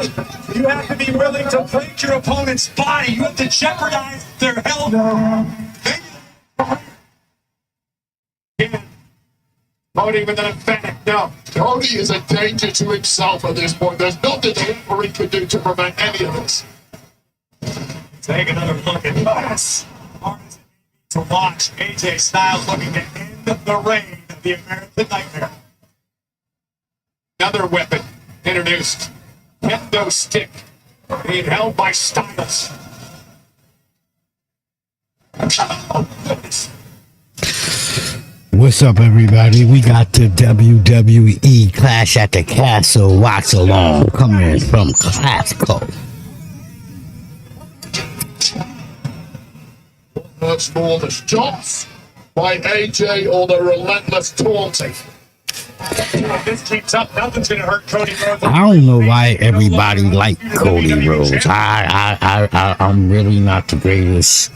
that. You have to be willing to break your opponent's body. You have to jeopardize their health. Cody with an emphatic no. Cody is a danger to himself at this point. There's nothing the referee could do to prevent any of this. Take another look at this. To watch AJ Styles looking to end the reign of the American Nightmare. Another weapon introduced. Kendo stick being held by Styles. Oh, goodness. What's up, everybody? We got the WWE Clash at the Castle watch along coming from Glasgow. Much more the shots by AJ or the relentless taunting. If this keeps up, nothing's going to hurt Cody Rhodes. I don't know why everybody like Cody Rhodes. I'm really not the greatest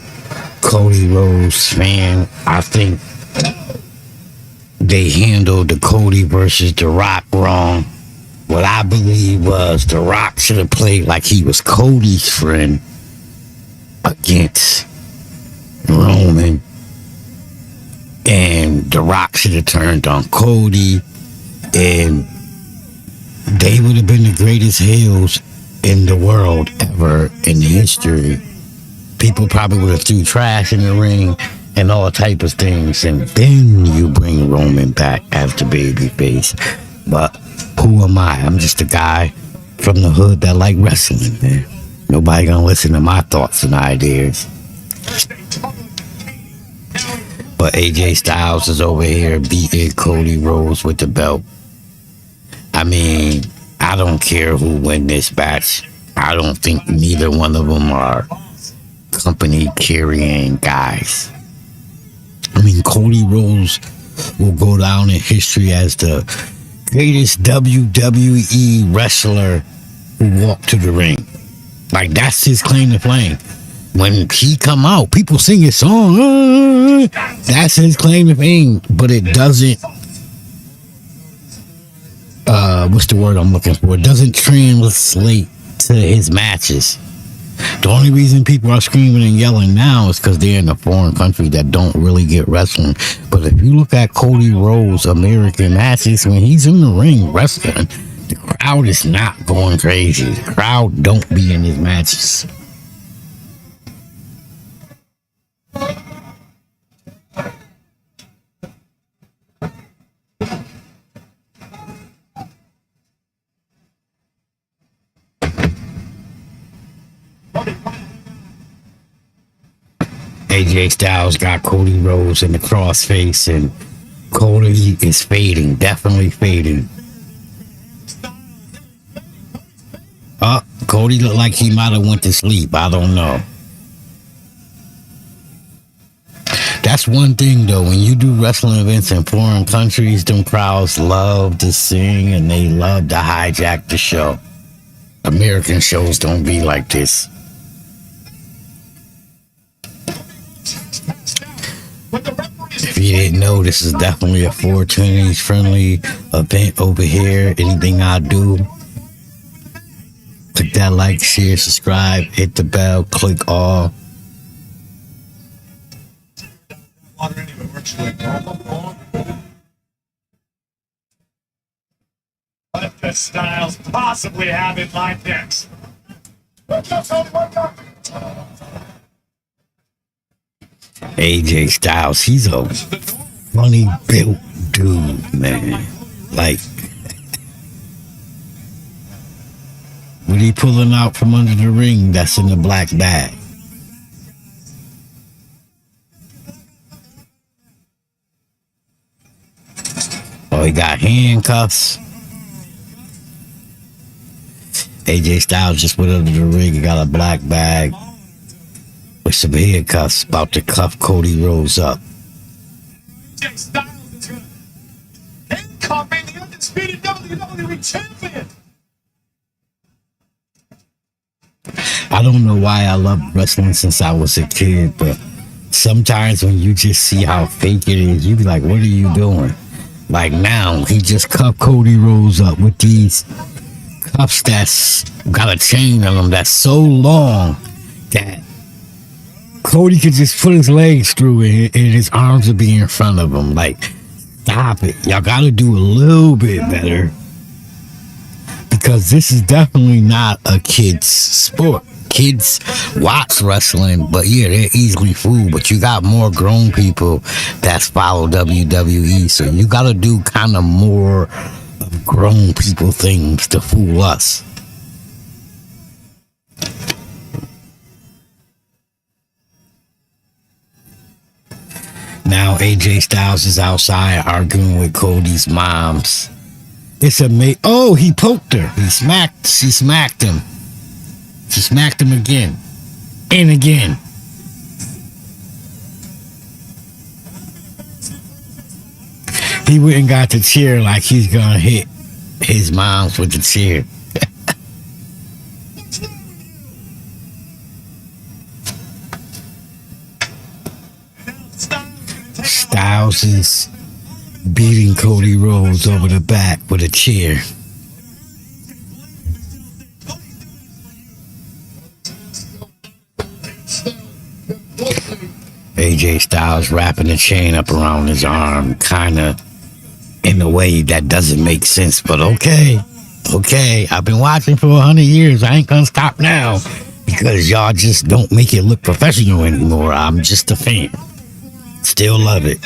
Cody Rhodes fan. I think they handled the Cody versus The Rock wrong. What I believe was The Rock should have played like he was Cody's friend against Roman, and The Rock should have turned on Cody, and they would have been the greatest heels in the world ever in history. People probably would have threw trash in the ring and all type of things, and then you bring Roman back as the babyface. But who am I? I'm just a guy from the hood that like wrestling, man. Nobody gonna listen to my thoughts and ideas. But AJ Styles is over here beating Cody Rhodes with the belt. I mean, I don't care who win this match. I don't think neither one of them are company carrying guys. I mean, Cody Rhodes will go down in history as the greatest WWE wrestler who walked to the ring. Like, that's his claim to fame. When he come out, people sing his song. That's his claim to fame. But it doesn't, what's the word I'm looking for? It doesn't translate to his matches. The only reason people are screaming and yelling now is because they're in a foreign country that don't really get wrestling. But if you look at Cody Rhodes' American matches, when he's in the ring wrestling, the crowd is not going crazy. The crowd don't be in his matches. AJ Styles got Cody Rhodes in the crossface, and Cody is fading, definitely fading. Cody looked like he might have went to sleep. I don't know. That's one thing, though. When you do wrestling events in foreign countries, them crowds love to sing and they love to hijack the show. American shows don't be like this. If you didn't know, this is definitely a 420s friendly event over here. Anything I do, click that like, share, subscribe, hit the bell, click all. What does Styles possibly have in mind next? AJ Styles, he's a funny built dude, man. Like, what he pulling out from under the ring that's in the black bag? Oh, he got handcuffs. AJ Styles just went under the ring and got a black bag with some handcuffs, about to cuff Cody Rhodes up. AJ Styles is going to handcuff the undisputed WWE champion. I don't know why I love wrestling since I was a kid, but sometimes when you just see how fake it is, you be like, what are you doing? Like now, he just cuffed Cody Rhodes up with these cuffs that's got a chain on them that's so long that Cody could just put his legs through it and his arms would be in front of him. Like, stop it. Y'all gotta do a little bit better, because this is definitely not a kid's sport. Kids watch wrestling, but yeah, they're easily fooled. But you got more grown people that follow WWE, so you gotta do kind of more of grown people things to fool us. Now AJ Styles is outside arguing with Cody's moms. It's oh, he poked her. She smacked him. She smacked him again and again. He went and got the chair like he's gonna hit his moms with the chair. Styles is beating Cody Rhodes over the back with a chair. AJ Styles wrapping the chain up around his arm, kind of in a way that doesn't make sense, but okay. I've been watching for 100 years. I ain't gonna stop now because y'all just don't make it look professional anymore. I'm just a fan. Still love it.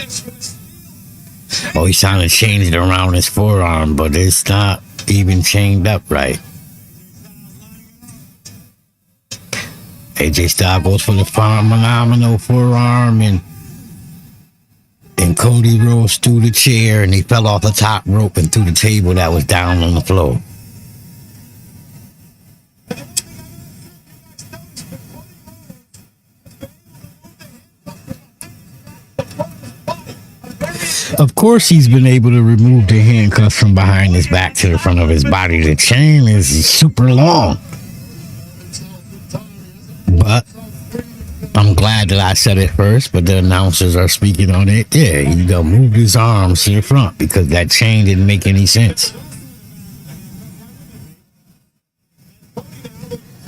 Oh, he's trying to change it around his forearm, but it's not even chained up right. AJ Styles goes for the phenomenal forearm, and Cody Rhodes threw the chair, and he fell off the top rope and threw the table that was down on the floor. Of course, he's been able to remove the handcuffs from behind his back to the front of his body. The chain is super long. But I'm glad that I said it first, but the announcers are speaking on it. Yeah, he done moved his arms to the front because that chain didn't make any sense.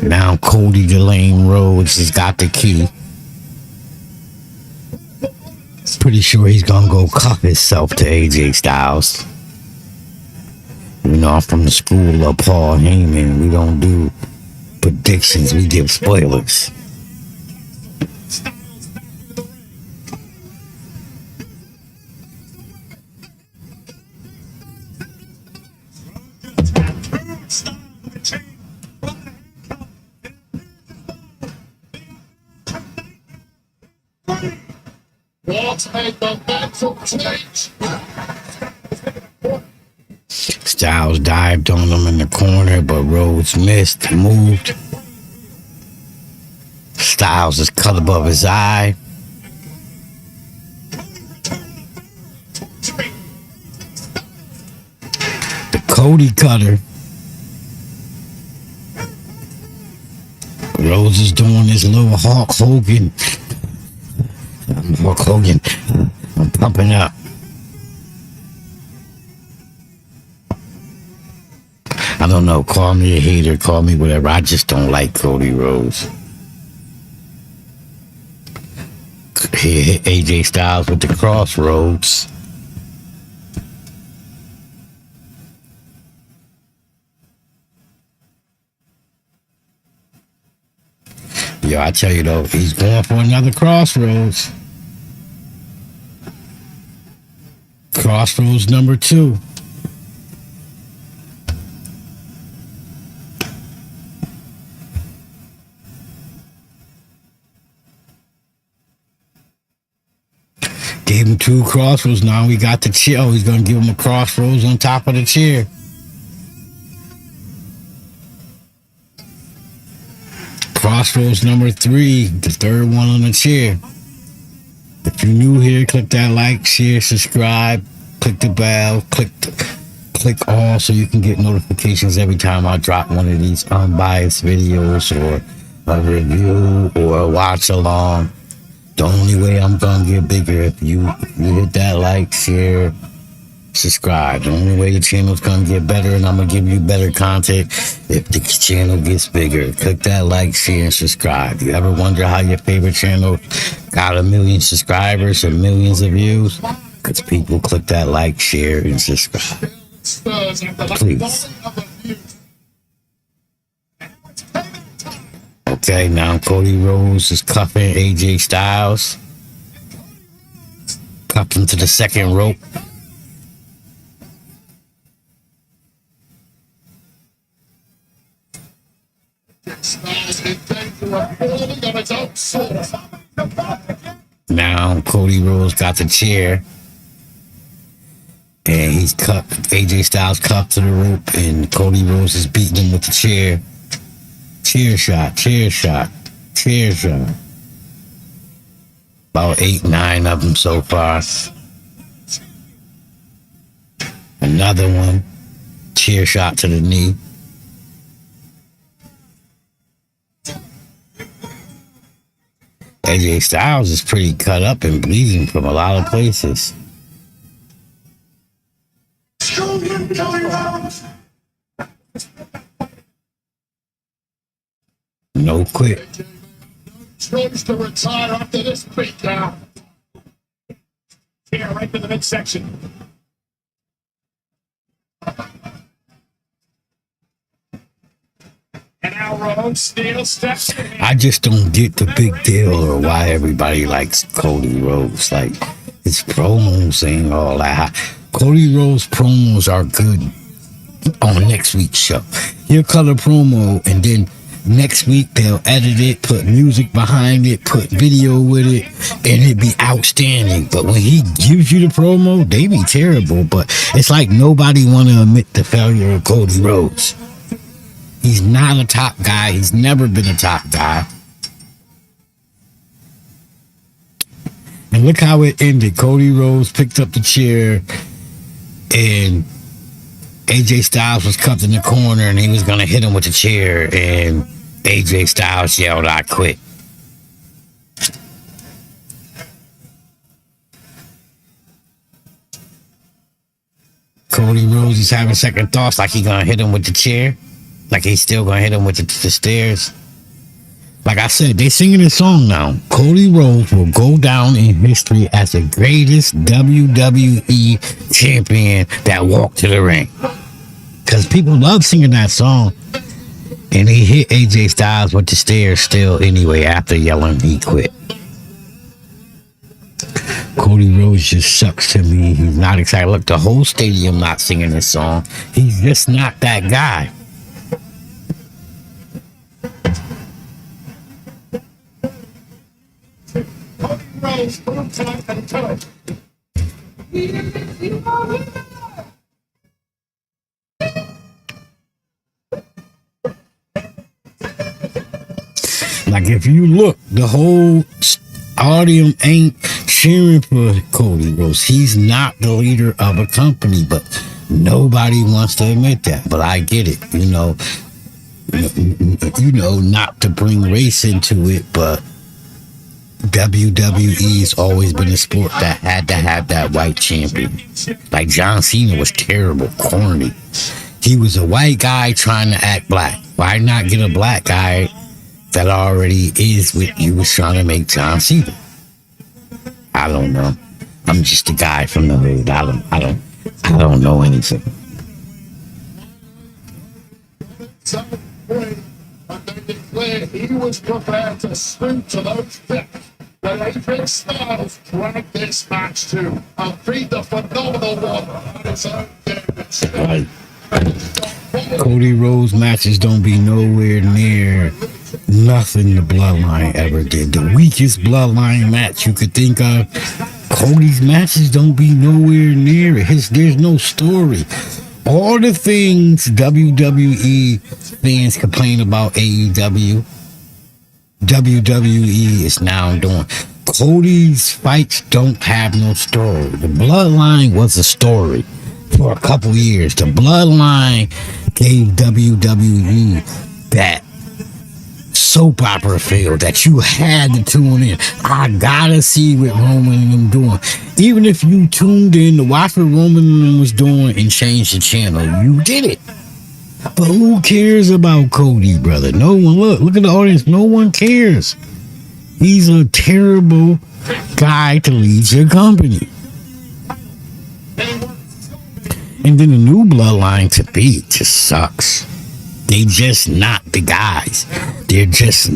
Now Cody the Lame Rhodes has got the key. Pretty sure he's gonna go cuff himself to AJ Styles. You know, I'm from the school of Paul Heyman. We don't do predictions, we give spoilers. Let's make the mental change. Styles dived on him in the corner, but Rhodes missed and moved. Styles is cut above his eye. The Cody cutter. Rhodes is doing this little Hulk Hogan. Hulk Hogan. I'm pumping up. I don't know, call me a hater, call me whatever. I just don't like Cody Rhodes. He hit AJ Styles with the crossroads. Yo, I tell you though, he's going for another crossroads. Crossroads number 2. Gave him 2 crossroads. Now we got the chair. Oh, he's going to give him a crossroads on top of the chair. Crossroads number 3. The 3rd one on the chair. If you're new here, click that like, share, subscribe, click the bell, click all so you can get notifications every time I drop one of these unbiased videos or a review or a watch along. The only way I'm gonna get bigger if you hit that like, share, subscribe. The only way the channel's gonna get better and I'm gonna give you better content if the channel gets bigger. Click that like, share, and subscribe. You ever wonder how your favorite channel got 1 million subscribers and millions of views? Because people click that like, share, and subscribe. Please. Okay, now Cody Rhodes is cuffing AJ Styles. Cuffed him to the second rope. Now Cody Rhodes got the chair. And he's cuffed. AJ Styles cuffed to the rope. And Cody Rhodes is beating him with the chair. Chair shot, chair shot, chair shot. About 8, 9 of them so far. Another one. Chair shot to the knee. AJ Styles is pretty cut up and bleeding from a lot of places. No quit. Choice to retire after this beatdown. Here, right to the midsection. And now Rhodes still steps in. I just don't get the big deal or why everybody likes Cody Rhodes. Like, his promos ain't all that high. Cody Rhodes promos are good on next week's show. He'll cut a promo and then next week they'll edit it, put music behind it, put video with it, and it'd be outstanding. But when he gives you the promo, they be terrible. But it's like nobody want to admit the failure of Cody Rhodes. He's not a top guy. He's never been a top guy. And look how it ended. Cody Rhodes picked up the chair and AJ Styles was cuffed in the corner and he was going to hit him with the chair and AJ Styles yelled, "I quit." Cody Rhodes is having second thoughts, like he's going to hit him with the chair. Like he's still going to hit him with the stairs. Like I said, they singing this song now. Cody Rhodes will go down in history as the greatest WWE champion that walked to the ring. Because people love singing that song. And he hit AJ Styles with the stairs still anyway after yelling he quit. Cody Rhodes just sucks to me. He's not excited. Look, the whole stadium not singing this song. He's just not that guy. Like if you look, the whole audience ain't cheering for Cody Rhodes. He's not the leader of a company, but nobody wants to admit that. But I get it, you know, not to bring race into it, but WWE's always been a sport that had to have that white champion. Like John Cena was terrible, corny. He was a white guy trying to act black. Why not get a black guy that already is what you was trying to make John Cena? I don't know. I'm just a guy from the hood. I don't know anything. He was prepared to stoop to those picks that AJ Styles dragged this match to and beat the phenomenal one on his own game. Right. Cody Rhodes matches don't be nowhere near nothing the Bloodline ever did. The weakest Bloodline match you could think of, Cody's matches don't be nowhere near it. There's no story. All the things WWE fans complain about AEW, WWE is now doing. Cody's fights don't have no story. The Bloodline was a story for a couple years. The Bloodline gave WWE that soap opera feel that you had to tune in. I gotta see what Roman and them doing. Even if you tuned in to watch what Roman and them was doing and changed the channel, you did it. But who cares about Cody, brother? No one. Look at the audience. No one cares. He's a terrible guy to lead your company. And then the new bloodline to beat just sucks. They just not the guys. They're just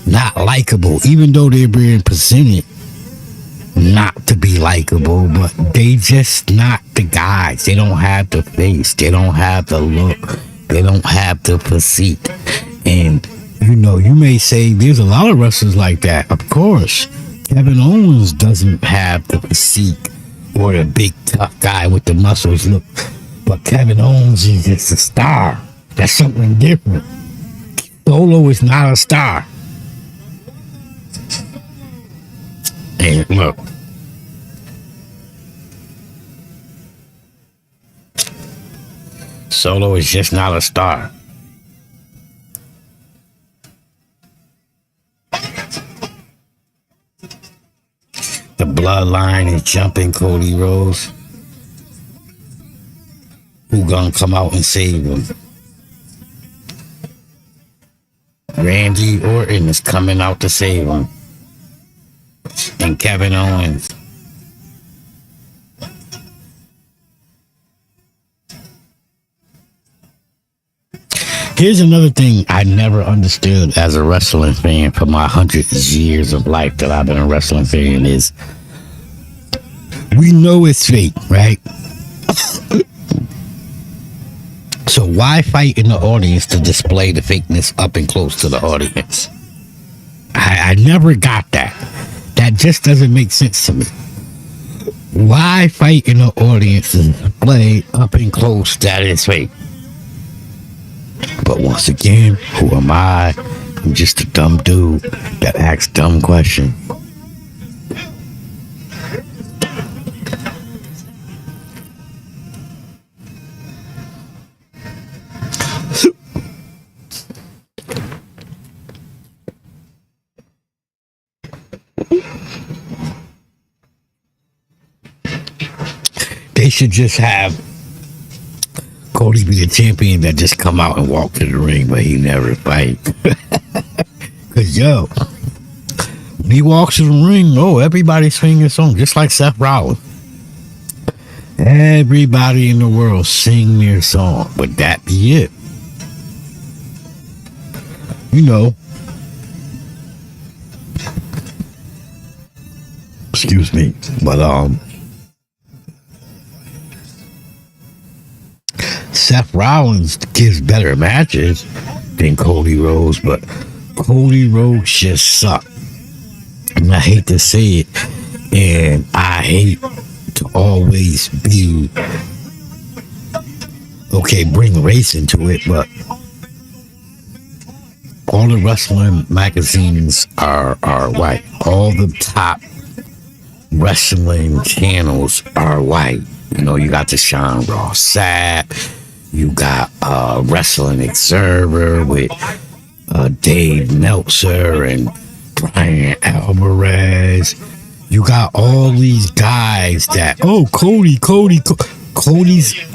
not likable, even though they're being presented not to be likable, but they just not the guys. They don't have the face. They don't have the look. They don't have the physique. And, you know, you may say there's a lot of wrestlers like that. Of course. Kevin Owens doesn't have the physique or the big tough guy with the muscles look. But Kevin Owens is just a star. That's something different. Solo is not a star. And look. Solo is just not a star. The bloodline is jumping Cody Rhodes. Who gonna come out and save him? Randy Orton is coming out to save him. And Kevin Owens. Here's another thing I never understood as a wrestling fan for my 100 years of life that I've been a wrestling fan is we know it's fake, right? So why fight in the audience to display the fakeness up and close to the audience? I never got that. That just doesn't make sense to me. Why fight in the audience to display up and close that it's fake? But once again, who am I? I'm just a dumb dude that asks dumb questions. They should just have Cody be the champion that just come out and walk to the ring, but he never fight. Cause yo, when he walks to the ring, everybody's singing a song, just like Seth Rollins. Everybody in the world sing their song, but that be it. You know. Excuse me, but Seth Rollins gives better matches than Cody Rhodes, but Cody Rhodes just suck. And I hate to say it, and I hate to always be bring race into it, but all the wrestling magazines are white. All the top wrestling channels are white. You know, you got the Sean Ross Sapp. You got Wrestling Observer with Dave Meltzer and Brian Alvarez. You got all these guys that, Cody's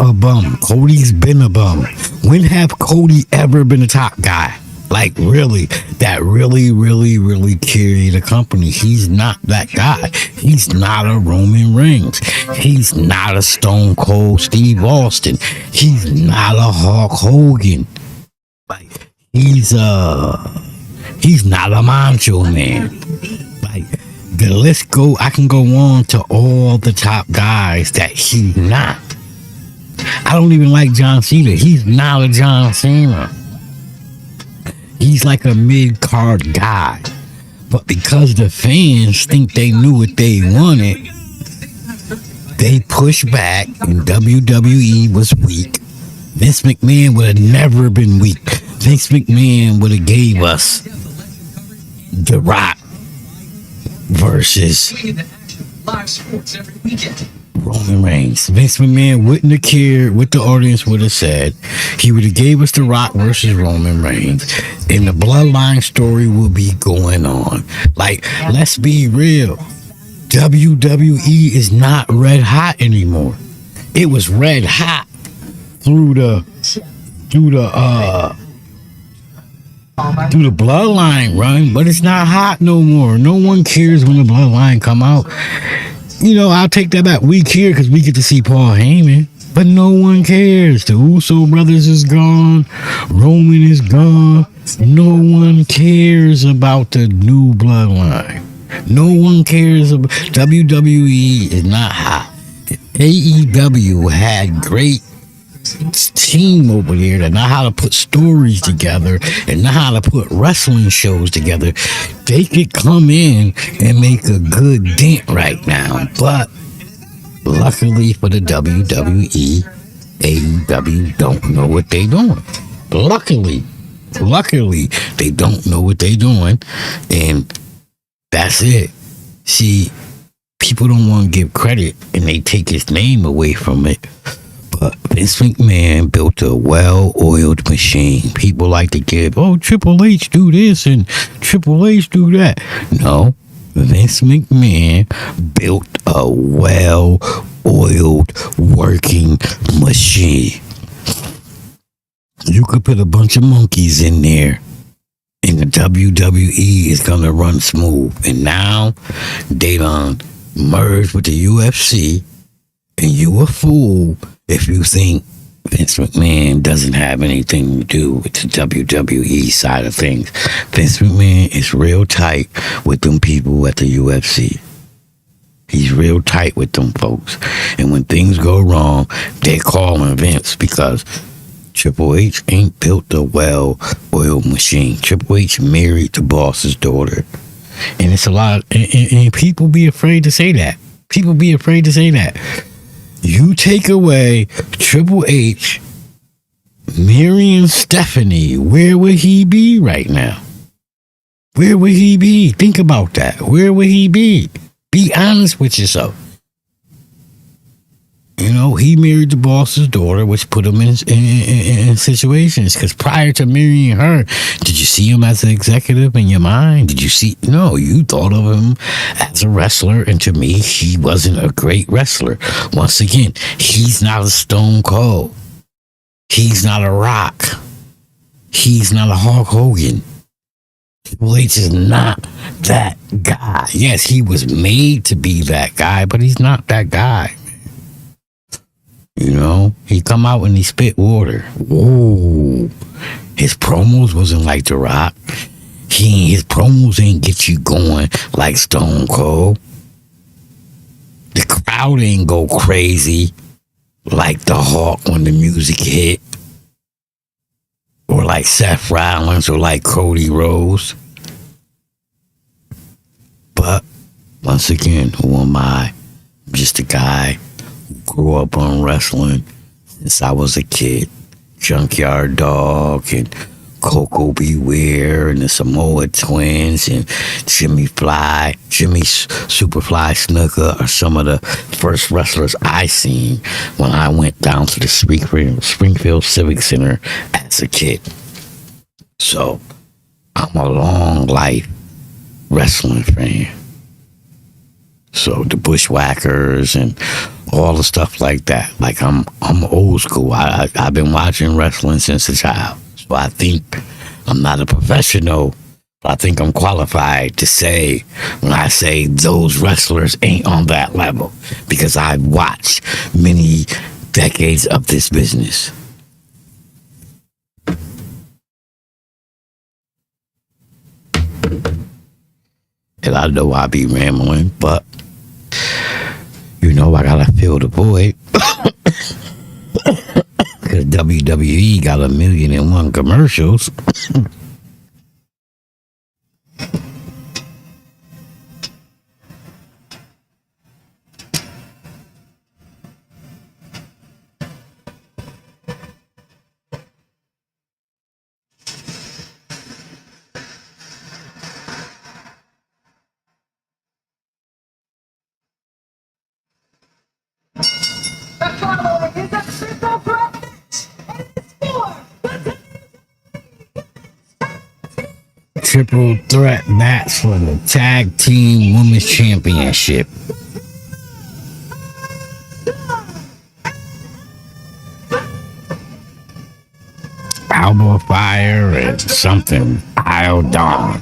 a bum. Cody's been a bum. When have Cody ever been a top guy? Like, really, that really carried a company. He's not that guy. He's not a Roman Reigns. He's not a Stone Cold Steve Austin. He's not a Hulk Hogan. Like, he's not a Macho Man. Like, the list I can go on to all the top guys that he's not. I don't even like John Cena. He's not a John Cena. He's like a mid-card guy. But because the fans think they knew what they wanted, they pushed back, and WWE was weak. Vince McMahon would have never been weak. Vince McMahon would have gave us The Rock versus Roman Reigns. Vince McMahon wouldn't have cared what the audience would have said. He would have gave us The Rock versus Roman Reigns, and the bloodline story will be going on. Like, let's be real. WWE is not red hot anymore. It was red hot through the bloodline run, but it's not hot no more. No one cares when the bloodline come out. You know, I'll take that back. We care because we get to see Paul Heyman, but no one cares. The Uso brothers is gone. Roman is gone. No one cares about the new bloodline. No one cares about WWE is not hot. AEW had great team over there that know how to put stories together and know how to put wrestling shows together. They could come in and make a good dent right now, but luckily for the WWE, AEW don't know what they doing. Luckily they don't know what they doing, and that's it. See, people don't want to give credit and they take his name away from it. But Vince McMahon built a well-oiled machine. People like to give, oh, Triple H do this and Triple H do that. No, Vince McMahon built a well-oiled working machine. You could put a bunch of monkeys in there and the WWE is going to run smooth. And now they done merged with the UFC, and you a fool if you think Vince McMahon doesn't have anything to do with the WWE side of things. Vince McMahon is real tight with them people at the UFC. He's real tight with them folks. And when things go wrong, they're calling Vince because Triple H ain't built a well-oiled machine. Triple H married the boss's daughter. And it's a lot, and people be afraid to say that. People be afraid to say that. You take away Triple H marrying Stephanie, where would he be right now? Where would he be? Think about that. Where would he be? Be honest with yourself. You know, he married the boss's daughter, which put him in situations. Because prior to marrying her, did you see him as an executive in your mind? Did you see? No, you thought of him as a wrestler. And to me, he wasn't a great wrestler. Once again, he's not a Stone Cold. He's not a Rock. He's not a Hulk Hogan. Triple H is not that guy. Yes, he was made to be that guy, but he's not that guy. You know, he come out and he spit water. Whoa. His promos wasn't like The Rock. His promos ain't get you going like Stone Cold. The crowd ain't go crazy like the Hawk when the music hit. Or like Seth Rollins or like Cody Rhodes. But, once again, who am I? I'm just a guy grew up on wrestling since I was a kid. Junkyard Dog and Coco Beware and the Samoa Twins and Jimmy Superfly Snuka are some of the first wrestlers I seen when I went down to the Springfield Civic Center as a kid. So I'm a long life wrestling fan. So the Bushwhackers and all the stuff like that. Like I'm old school. I've been watching wrestling since a child. So I think I'm not a professional, but I think I'm qualified to say when I say those wrestlers ain't on that level because I've watched many decades of this business. And I know I be rambling, but you know I gotta fill the void. Because WWE got 1,000,001 commercials. triple threat match for the Tag Team Women's Championship. Alba Fire and something. Isle Dawn.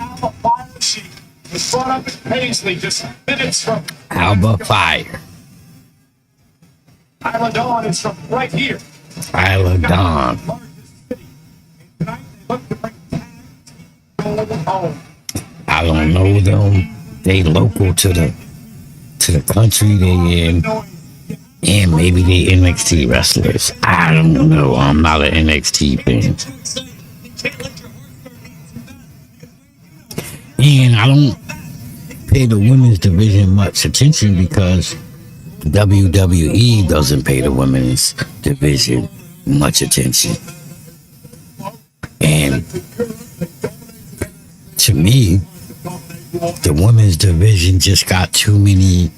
Alba Fire. She was brought up in Paisley just minutes from Alba Fire. Isla Dawn is from right here. Isle Dawn. Tonight they look to bring gold home. I don't know them. They local to the country they in. And maybe they NXT wrestlers. I don't know. I'm not an NXT fan. And I don't pay the women's division much attention because WWE doesn't pay the women's division much attention. And to me, the women's division just got too many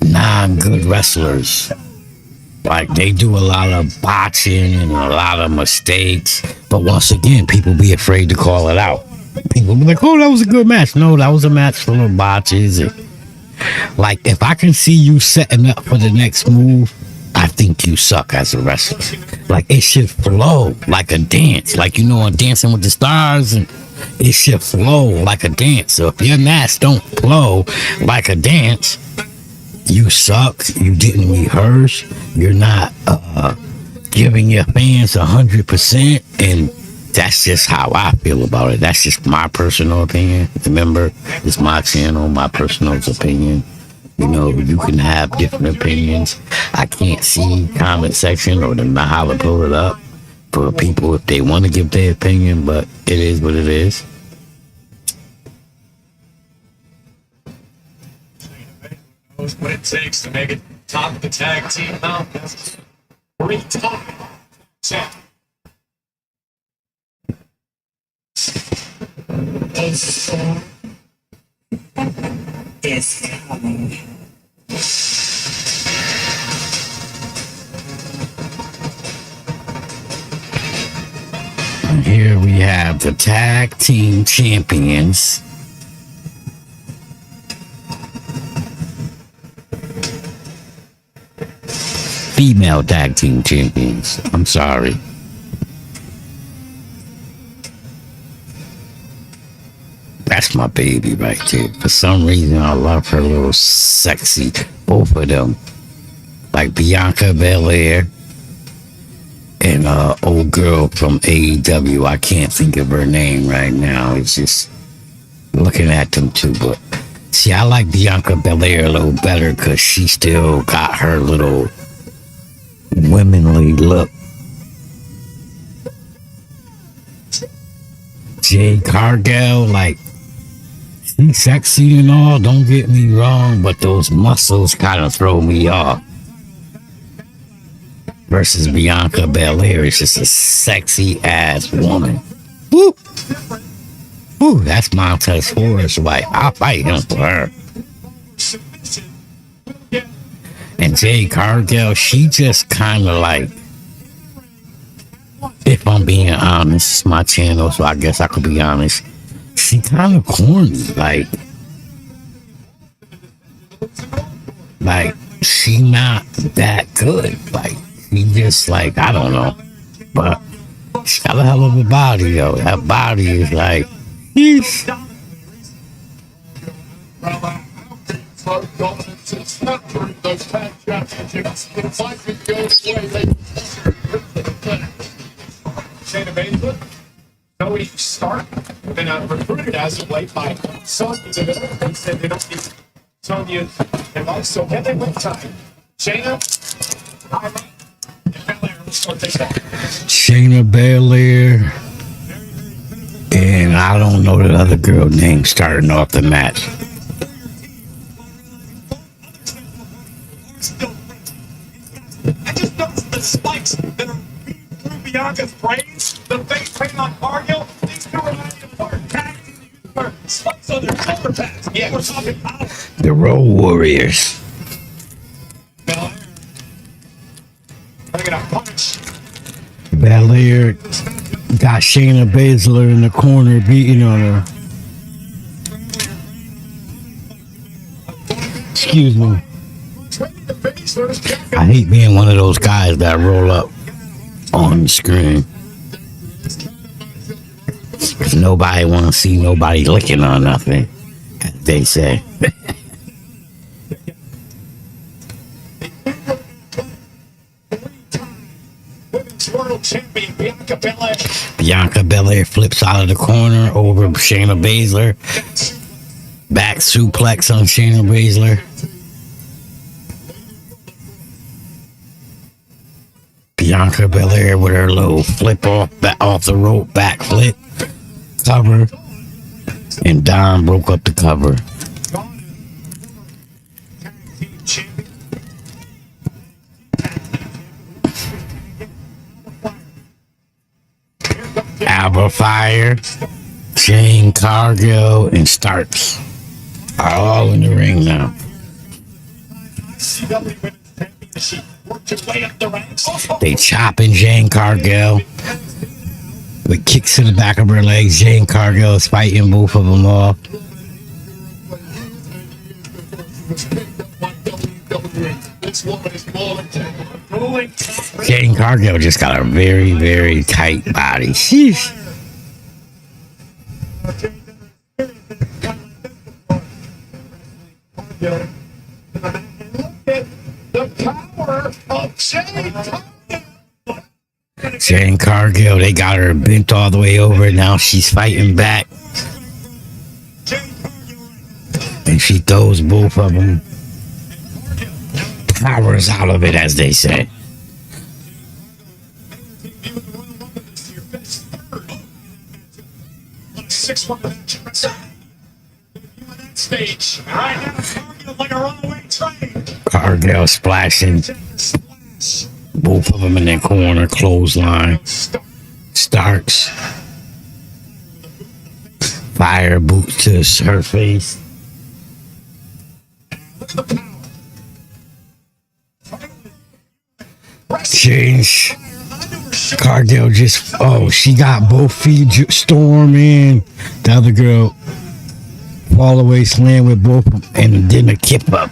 non-good wrestlers. Like, they do a lot of botching and a lot of mistakes, but once again, people be afraid to call it out. People be like, oh, that was a good match. No, that was a match full of botches. Like, if I can see you setting up for the next move, I think you suck as a wrestler. Like, it should flow like a dance. Like, you know, on Dancing with the Stars, and it should flow like a dance. So if your match don't flow like a dance, you suck. You didn't rehearse. You're not giving your fans 100%, and that's just how I feel about it. That's just my personal opinion. Remember, it's my channel, my personal opinion. You know, you can have different opinions. I can't see comment section or know how to pull it up for people if they want to give their opinion, but it is what it is. Knows what it takes to make it top of the tag team mountain. 3-time champ. A storm is coming. And here we have the tag team champions. Female tag team champions. I'm sorry. That's my baby right there. For some reason, I love her little sexy. Both of them. Like Bianca Belair and old girl from AEW. I can't think of her name right now. It's just looking at them too. But see, I like Bianca Belair a little better because she still got her little womanly look. Jade Cargill, like, she's sexy and all, don't get me wrong, but those muscles kind of throw me off. Versus Bianca Belair is just a sexy ass woman. Woo! Woo, that's Montez Ford's wife. I'll fight him for her. And Jade Cargill, she just kind of like, if I'm being honest, it's my channel, so I guess I could be honest. She kind of corny, like she not that good. Like, she just like, I don't know, but she got a hell of a body though. That body is like, yeesh. Those tag championships, it might be the only way they Shayna Baszler, Cody Stark, been recruited as of late by Sonya Deville. They said they don't need Sonya's advice, so can they win time? Shayna, Hyman, and Belair. Let's start this out. Shayna Belair, and I don't know the other girl name starting off the match. I just noticed the spikes that are through Bianca's brains, the face paint on Cargill. These two are not important. Tag team for spikes on their shoulder pads. Yeah, we're talking power. The Road Warriors. Bringing a punch. Belair Got Shayna Baszler in the corner beating on her. Excuse me. I hate being one of those guys that roll up on the screen. 'Cause nobody want to see nobody licking on nothing, as they say. World champion Bianca Belair. Bianca Belair flips out of the corner over Shayna Baszler. Back suplex on Shayna Baszler. Bianca Belair with her little flip off the rope back flip cover, and Dom broke up the cover. Alba Fire, Jane Cargill, and Starks are all in the ring now. CW Women's Championship worked her way up the ranks. They chopping Jane Cargill with kicks to the back of her legs. Jane Cargill is fighting both of them off. This woman is more than capable. Jane Cargill just got a very, very tight body. Sheesh. The power of Jane Cargill. Jane Cargill, they got her bent all the way over. Now she's fighting back. And she throws both of them. Powers out of it, as they say. Stage right now, Cargill like a runaway train. Cargill splashing both of them in their corner, clothesline. Starks. Fire boot to her face. Change. Cargill just, she got both feet. Storm and the other girl fall away slam with both of them, and then a kip up.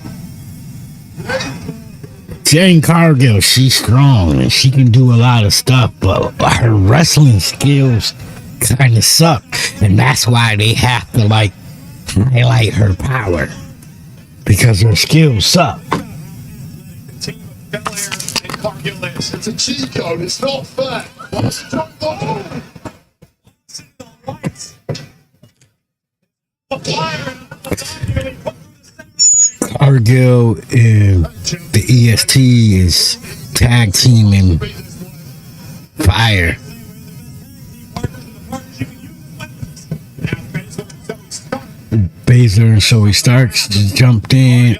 Jane Cargill, she's strong and she can do a lot of stuff, but her wrestling skills kind of suck, and that's why they have to highlight her power, because her skills suck. It's a cheat code. It's not fair. What's going on? Cargill and the EST is tag teaming Fire. Baszler and Zoe Starks just jumped in,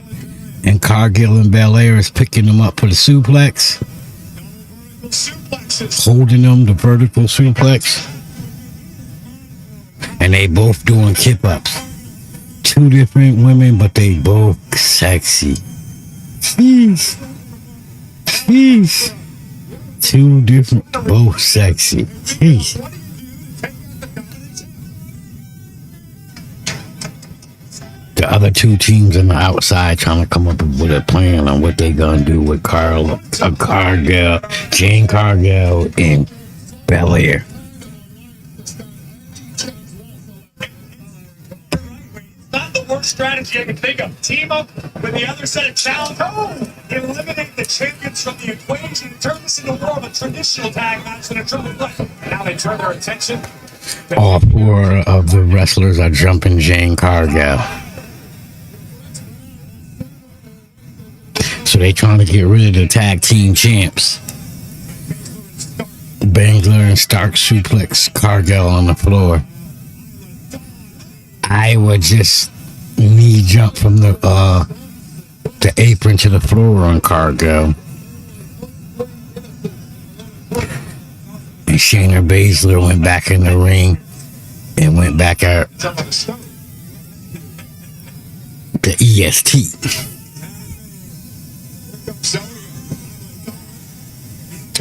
and Cargill and Belair is picking them up for the suplex, holding them, the vertical suplex, and they both doing kip ups. Two different women, but they both sexy. Jeez. Two different, both sexy. Jeez. The other two teams on the outside trying to come up with a plan on what they gonna do with Cargill, Jane Cargill, and Belair. Not the worst strategy I can think of. Team up with the other set of challenge. Eliminate the champions from the equation and turn this into more of a traditional tag match than a triple threat. And now they turn their attention. All four of the wrestlers are jumping Jane Cargill. So they trying to get rid of the tag team champs. Baszler and Stark suplex Cargill on the floor. I would just knee jump from the apron to the floor on Cargill. And Shayna Baszler went back in the ring and went back out the EST.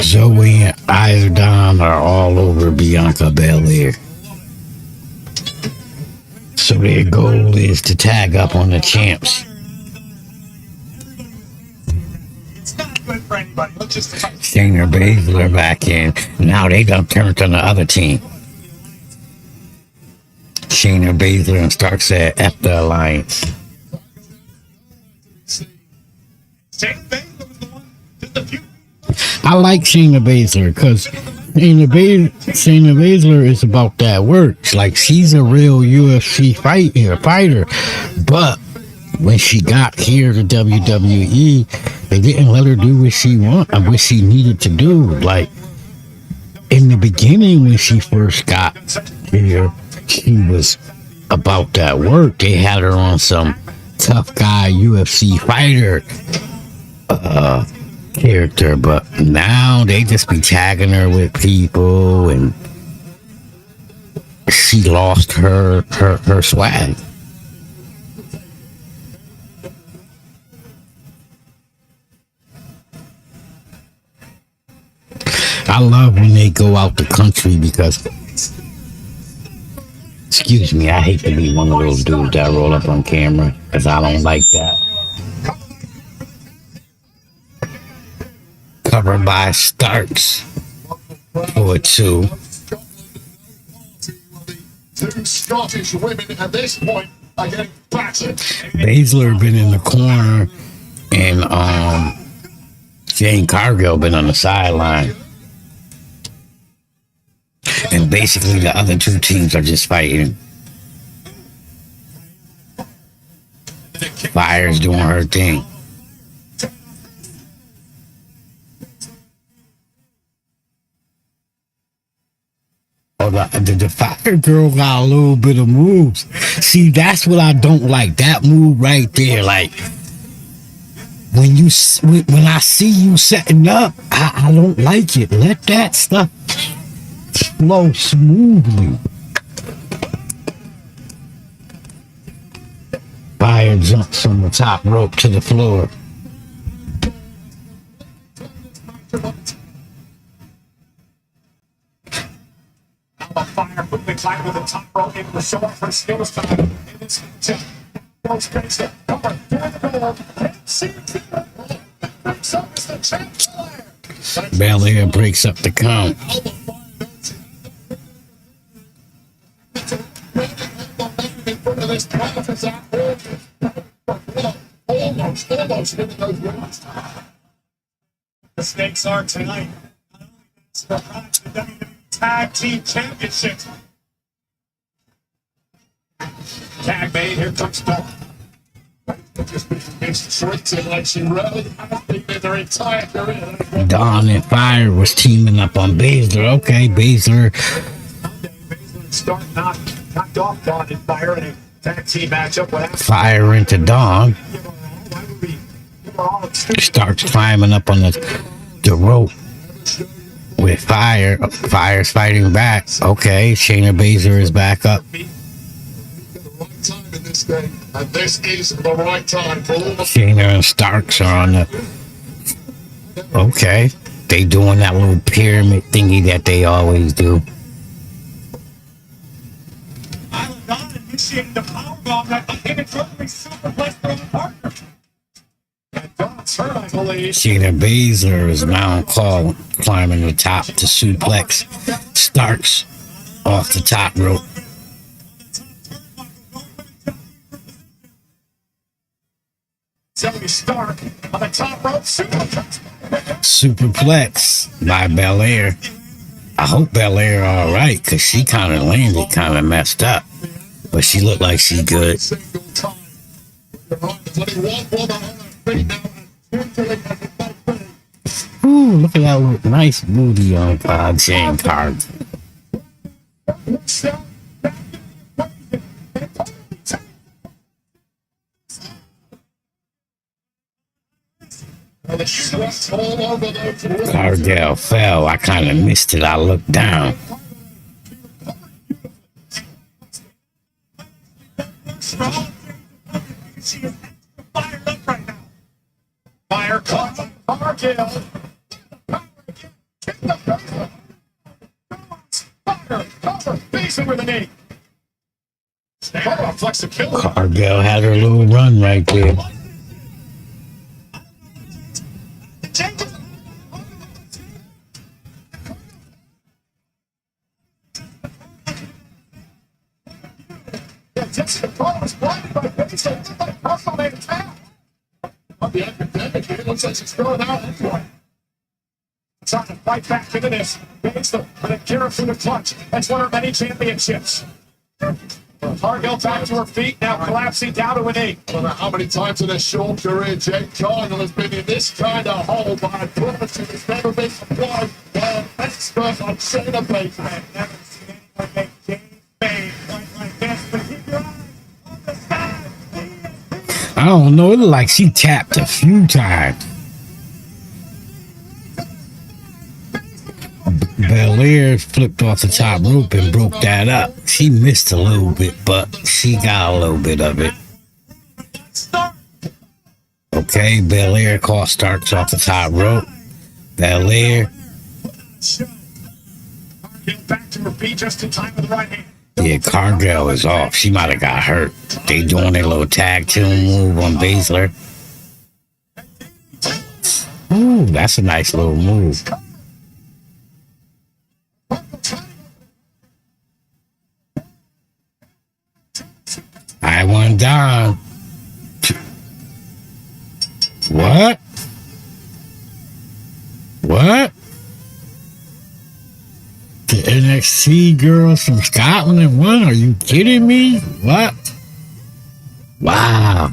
Zoe and Iodine are all over Bianca Belair. So their goal is to tag up on the champs. It's not good for anybody. Let's just Shayna Baszler back in. Now they done turned on the other team. Shayna Baszler and Stark said F the alliance. Shayna Baszler was the one did the feud. I like Shayna Baszler because Shayna Baszler is about that work. Like, she's a real UFC fighter. But when she got here to WWE, they didn't let her do what she needed to do. Like, in the beginning, when she first got here, she was about that work. They had her on some tough guy UFC fighter character, but now they just be tagging her with people, and she lost her swag. I love when they go out the country because, excuse me, I hate to be one of those dudes that roll up on camera because I don't like that. Covered by Starks for 2. Two Scottish women at this point are getting battered. Baszler been in the corner, and Jane Cargill been on the sideline. And basically the other two teams are just fighting. Fire's doing her thing. Oh, the Fire Girl got a little bit of moves. See, that's what I don't like. That move right there. Like, when I see you setting up, I don't like it. Let that stuff flow smoothly. Fire jumps from the top rope to the floor. Fire quickly climbing to the top rope, able to show off her skills time. In this goes crazy. Cover, through the goal. MCINTYRE breaks up as the champ. Belair breaks up the count. Almost hitting those women's. The stakes are tonight. It's the WWE Tag Team Championships. Tag made, here comes Doc. It's treated like she really has been in her entire career. Dawn and Fire was teaming up on Baszler. Okay, Baszler. Start knocked off Dawn and Fire in a tag team matchup. What happened? Fire into Dawn. Starts climbing up on the rope with Fire. Fire's fighting back. Okay, Shayna Baszler is back up. Time in this game, and this is the right time for all the Shayna and Starks are on the. Okay, they doing that little pyramid thingy that they always do. Island Dawn initiating the powerbomb that inadvertently superplexed her partner. And Dawn's hurt, I believe. Shayna Baszler is now called climbing the top to suplex Starks off the top rope. Zoe Stark on the top rope, Superplex by Belair. I hope Belair all right, because she kind of landed kind of messed up. But she looked like she good. single time. One woman on her feet now. Ooh, look at that little nice booty on Jane Cargill. The sweat all over those women. Cargill fell. I kind of missed it. I looked down. She is fired up right now. Fire caught by Cargill. Cover, Mason with a knee. Oh, flexibility. Cargill had her little run right there. Yeah, Jessica Cole was blinded by Mason. It's like Cargill made a tap. On the academic, it looks like she's throwing out anyway. Trying to fight back into this. Mason with a cure through the clutch. That's one of many championships. Cargill back to her feet, now collapsing down to a knee. I don't know how many times in a short career Jake Cargill has been in this kind of hole, but I promise you there's never been supplied by an expert like Shayna Baszler. I've never seen anyone make James Bay like this, but keep your eyes on the side. I don't know. It looked like she tapped a few times. Belair flipped off the top rope and broke that up. She missed a little bit, but she got a little bit of it. Okay, Belair caught Starks off the top rope. Belair. Get back to her feet just in time with the right hand. Yeah, Cargill is off. She might have got hurt. They doing their little tag team move on Baszler. Ooh, that's a nice little move. I went down. What? What? The NXT girls from Scotland won? Are you kidding me? What? Wow.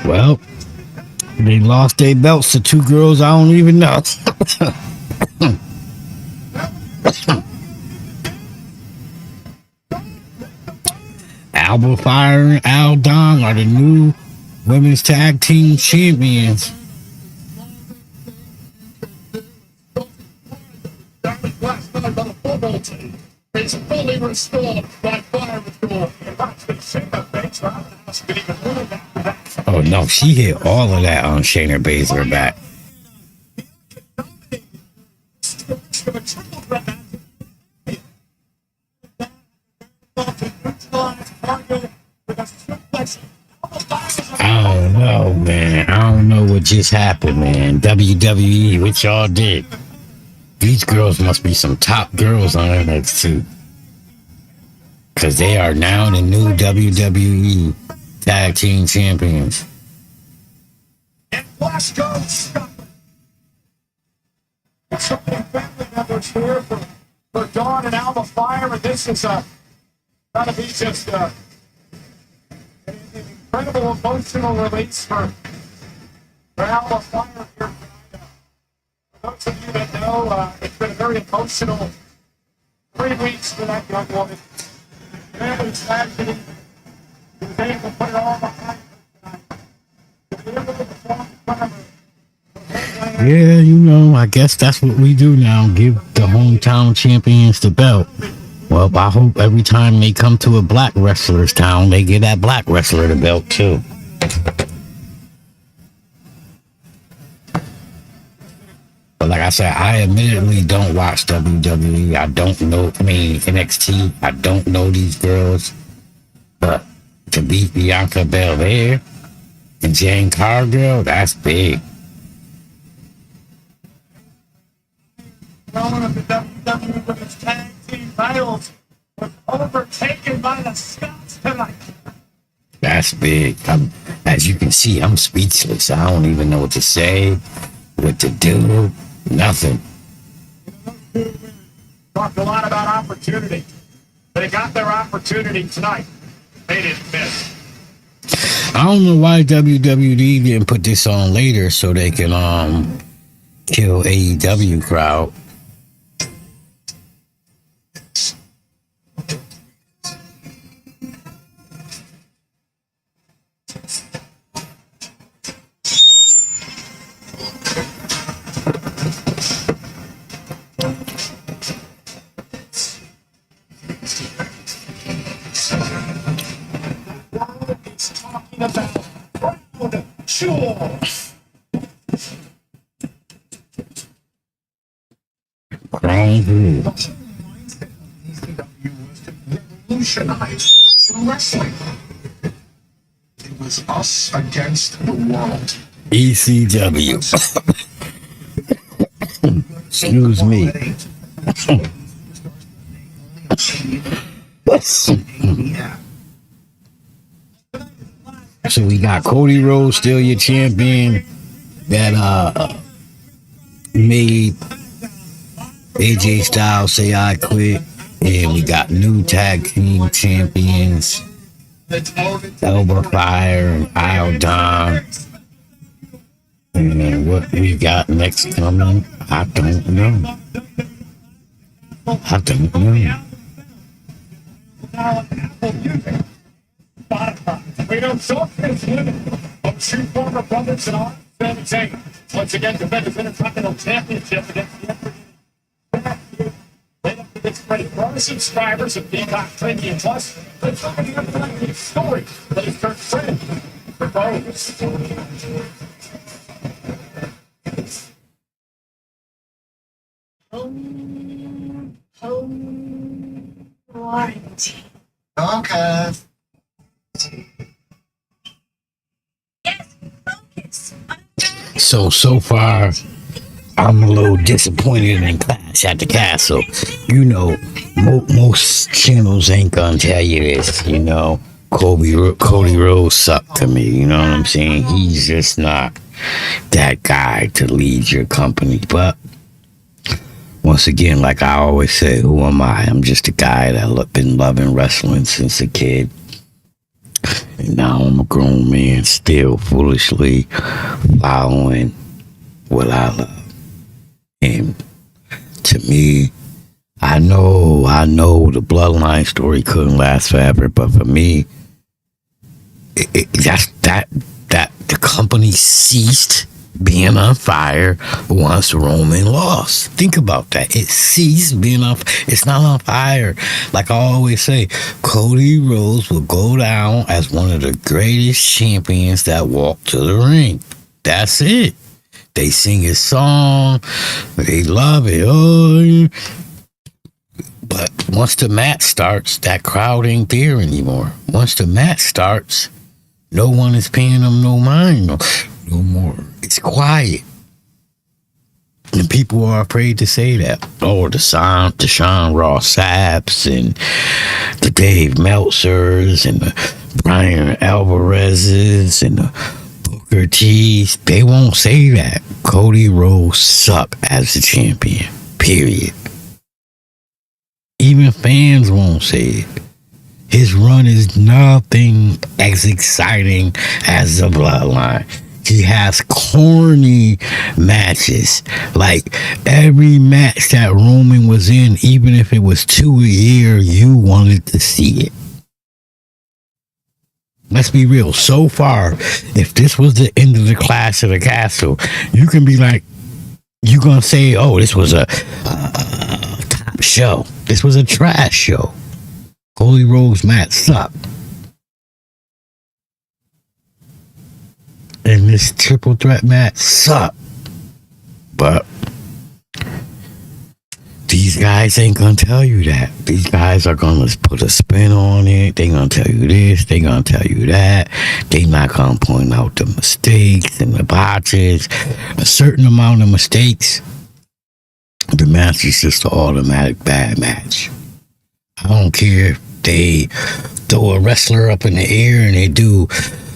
Well, they lost their belts to two girls I don't even know. Alba Fire and Al Don are the new women's tag team champions. Last night by the football team. It's fully restored by Fire Restore. Oh no, she hit all of that on Shayna Baszler back. I don't know, man. I don't know what just happened, man. WWE, what y'all did? These girls must be some top girls on NXT. Because they are now the new WWE Tag Team Champions. And Flash goes Scotland. So many family members here for Dawn and Alba Fire, and this is gotta be just an incredible emotional release for Alba Fire here. For those of you that know, it's been a very emotional 3 weeks for that young woman. Family tragedy. He was able to put it all behind her. To be able to perform in front of her. Yeah, you know, I guess that's what we do now. Give the hometown champions the belt. Well, I hope every time they come to a black wrestler's town, they give that black wrestler the belt too. But like I said, I admittedly don't watch WWE. I don't know, NXT. I don't know these girls. But to beat Bianca Belair and Jane Cargill, that's big. One of the WWE Women's Tag Team titles was overtaken by the Scots tonight. That's big. As you can see, I'm speechless. I don't even know what to say, what to do, nothing. Talked a lot about opportunity. They got their opportunity tonight. They didn't miss. I don't know why WWE didn't put this on later so they can kill AEW crowd. about Crown Jewel. Crown Jewel. ECW was to revolutionize wrestling. It was us against the world. ECW. Excuse me. So we got Cody Rhodes still your champion that made AJ Styles say I quit, and we got new tag team champions Elba Fire and Isle Dawn. And what we got next coming, I don't know. I don't know. We don't talk this women of two former brothers and all. ZAYN once again defended the Intercontinental Championship against the Emperor. Made up for this great more subscribers of Peacock Premium Plus. Let's look at the unlikely story that has turned trend for RHODES. Home warranty. Okay. Yes, focus. So far, I'm a little disappointed in Clash at the Castle. You know, most channels ain't gonna tell you this, you know. Cody Rhodes sucked to me, you know what I'm saying? He's just not that guy to lead your company. But once again, like I always say, who am I? I'm just a guy that been loving wrestling since a kid. And now I'm a grown man still foolishly following what I love. And to me, I know the bloodline story couldn't last forever, but for me, that's that the company ceased being on fire once Roman lost. Think about that. It ceased being on. It's not on fire. Like I always say, Cody Rhodes will go down as one of the greatest champions that walked to the ring. That's it. They sing his song. They love it. Oh, but once the match starts, that crowd ain't there anymore. Once the match starts, no one is paying them no mind no more. It's quiet. And people are afraid to say that. Oh, the Sean Ross Sapps and the Dave Meltzers and the Brian Alvarez's and the Booker T's. They won't say that. Cody Rhodes sucked as the champion. Period. Even fans won't say it. His run is nothing as exciting as the Bloodline. He has corny matches. Like every match that Roman was in, even if it was 2 a year, you wanted to see it. Let's be real. So far, if this was the end of the Clash of the Castle, you can be like, you're going to say, oh, this was a top show. This was a trash show. Cody Rhodes match sucked. And this triple threat match sucked. But these guys ain't gonna tell you that. These guys are gonna put a spin on it. They gonna tell you this. They gonna tell you that. They not gonna point out the mistakes and the botches. A certain amount of mistakes, the match is just an automatic bad match. I don't care if they throw a wrestler up in the air and they do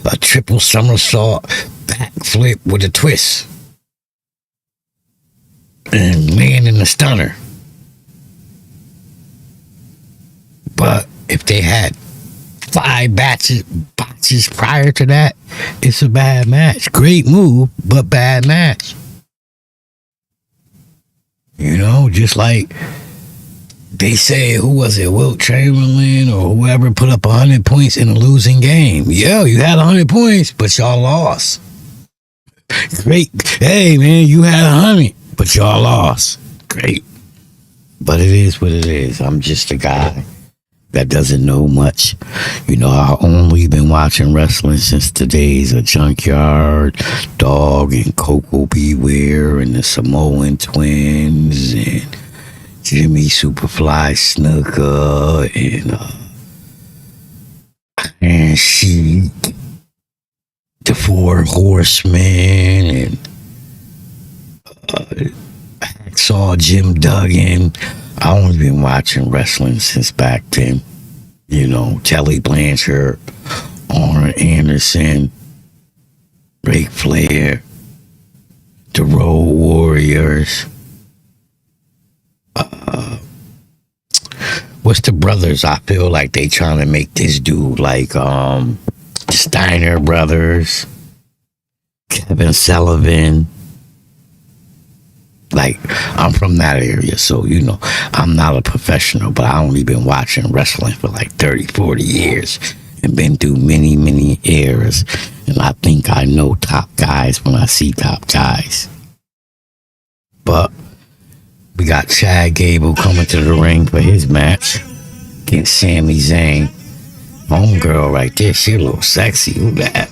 a triple somersault backflip with a twist and land in the stunner. But if they had 5 botches prior to that, it's a bad match. Great move, but bad match. You know, just like they say, who was it, Wilt Chamberlain or whoever put up 100 points in a losing game. Yeah, you had 100 points, but y'all lost. Great. Hey, man, you had 100, but y'all lost. Great. But it is what it is. I'm just a guy that doesn't know much. You know, I only been watching wrestling since the days of Junkyard Dog and Coco Beware and the Samoan Twins and Jimmy Superfly Snuka and Sheik, the Four Horsemen, and saw Jim Duggan. I only been watching wrestling since back then. You know, Telly Blanchard, Arn Anderson, Ric Flair, the Road Warriors. What's the brothers? I feel like they trying to make this dude like Steiner brothers, Kevin Sullivan. Like, I'm from that area, so, you know, I'm not a professional, but I only been watching wrestling for like 30, 40 years and been through many, many eras. And I think I know top guys when I see top guys. But we got Chad Gable coming to the ring for his match against Sami Zayn. Homegirl right there, she a little sexy. Who that?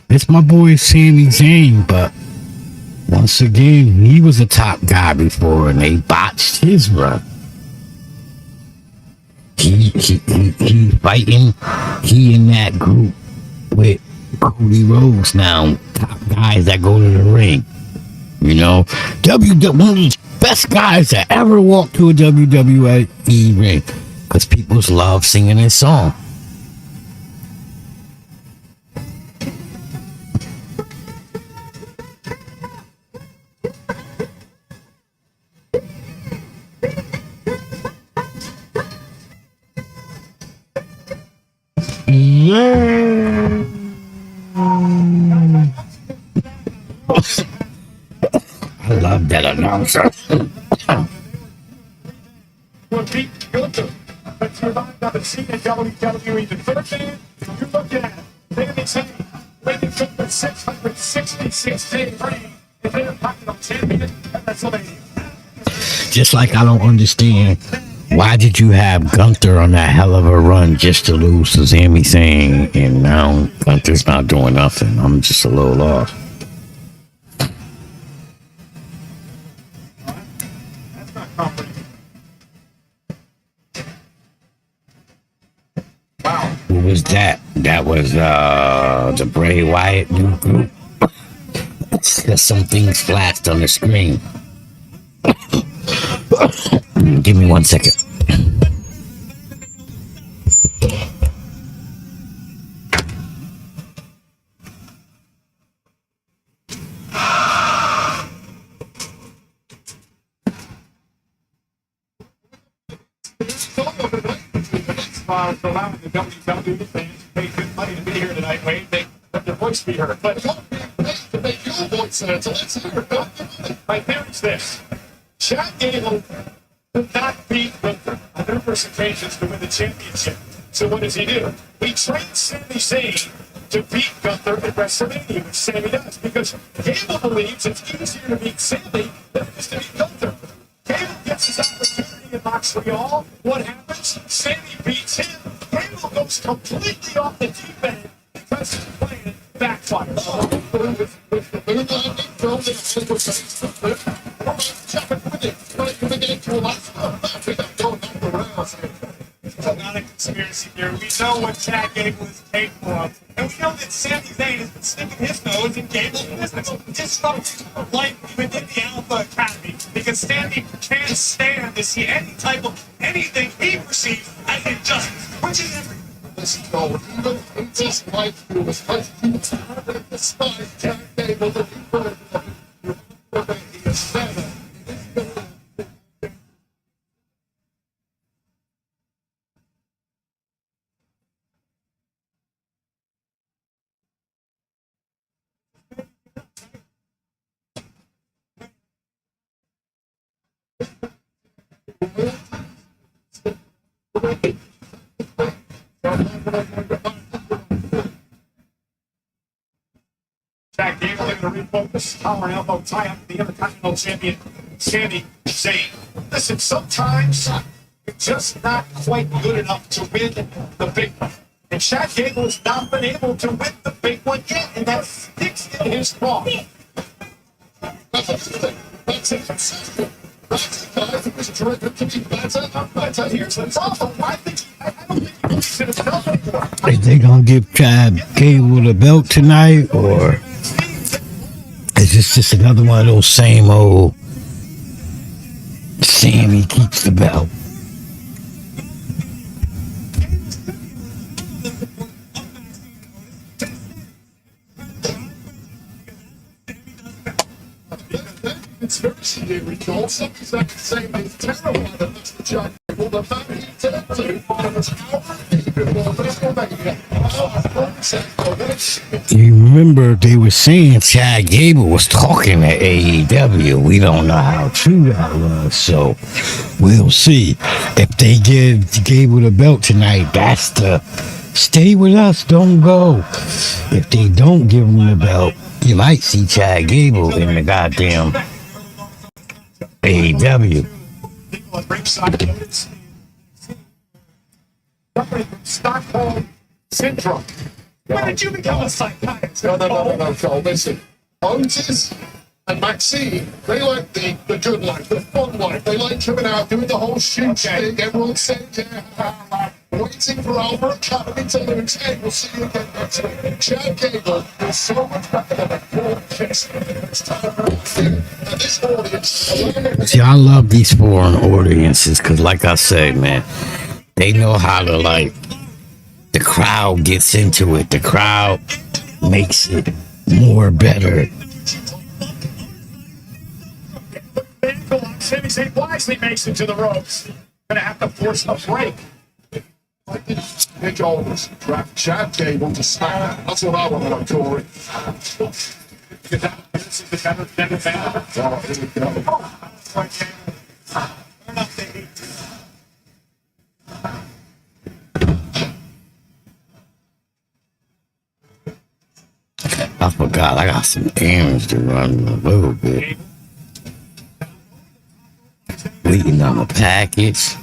It's my boy Sami Zayn, but once again, he was a top guy before and they botched his run. He fighting, he in that group with Cody Rhodes now, top guys that go to the ring. You know, one of the best guys that ever walked to a WWE ring because people love singing his song. Yeah. I love that announcer. Well, Pete, Gunther, but you might not have seen the WWE the third man. You look at Sami Zayn, waiting for the 666-day reign, and they're talking about champion at WrestleMania. Just like I don't understand. Why did you have Gunther on that hell of a run just to lose to Sami Zayn, and now Gunther's not doing nothing? I'm just a little lost. That's not comforting. Wow. Who was that? That was the Bray Wyatt new group. Because some things flashed on the screen. Give me 1 second. For allowing the WWE fans to pay good money to be here tonight, Wayne. They let their voice be heard. But To make your voice heard, so let's hear it. my theory's this. Chad Gable did not beat Gunther on numerous occasions to win the championship. So what does he do? He trains Sami Zayn to beat Gunther at WrestleMania, which Sami does, because Gable believes it's easier to beat Sami than it is to beat Gunther. Gable gets his opportunity in Montreal. What happens? Sami beats him. Gable goes completely off the deep end because his plan backfires. It's not a conspiracy theory. We know what Chad Gable is capable of. And we know that Sami Zayn has been sticking his nose in Gable's business. Just from life within the Alpha Academy. Because Sami can't stand to see any type of anything he perceives as injustice, which is everything. Let's go. Even in this life, you was fighting to despise Jack Gable that you put it. He is better. Jack Gable looking to refocus. Power and elbow tie up the Intercontinental Champion, Sami Zayn. Listen, sometimes you're just not quite good enough to win the big one. And Jack Gable has not been able to win the big one yet, and that sticks in his craw. That's it. That's it. It was driven to be better and better. Here's the problem. I don't think he believes in himself anymore. Is they gonna give Chad Gable the belt tonight, or is this just another one of those same old Sammy keeps the belt? Conspiracy theory, Joel. Something's not saying it's terrible that that's the Jack Gable the family turned to. And it's our people before WrestleMania. You remember they were saying Chad Gable was talking to AEW. We don't know how true that was, so we'll see. If they give Gable the belt tonight, that's the stay with us, don't go. If they don't give him the belt, you might see Chad Gable in the goddamn AEW. People at ringside notice. Suffering from Stockholm Syndrome. When did you become a psychiatrist? No, Joel. Listen, Otis and Maxine, they like the good life, the fun life. They like coming out, doing the whole shoot thing. Everyone's saying, yeah, waiting for Alpha Academy to lose. Hey, we'll see you again next week. Chad Gable is so much better than a poor kiss. It's time for us and this audience. See, I love these foreign audiences because, like I said, man, they know how to, like, the crowd gets into it. The crowd makes it more better. Sami Zayn wisely makes it to the ropes. Gonna have to force a break. Nick Aldis, draft Chad Gable to SmackDown. That's what I want to know, Corey. This is the better fan. Oh, here we go. I forgot, I got some errands to run a little bit. Waiting on the package.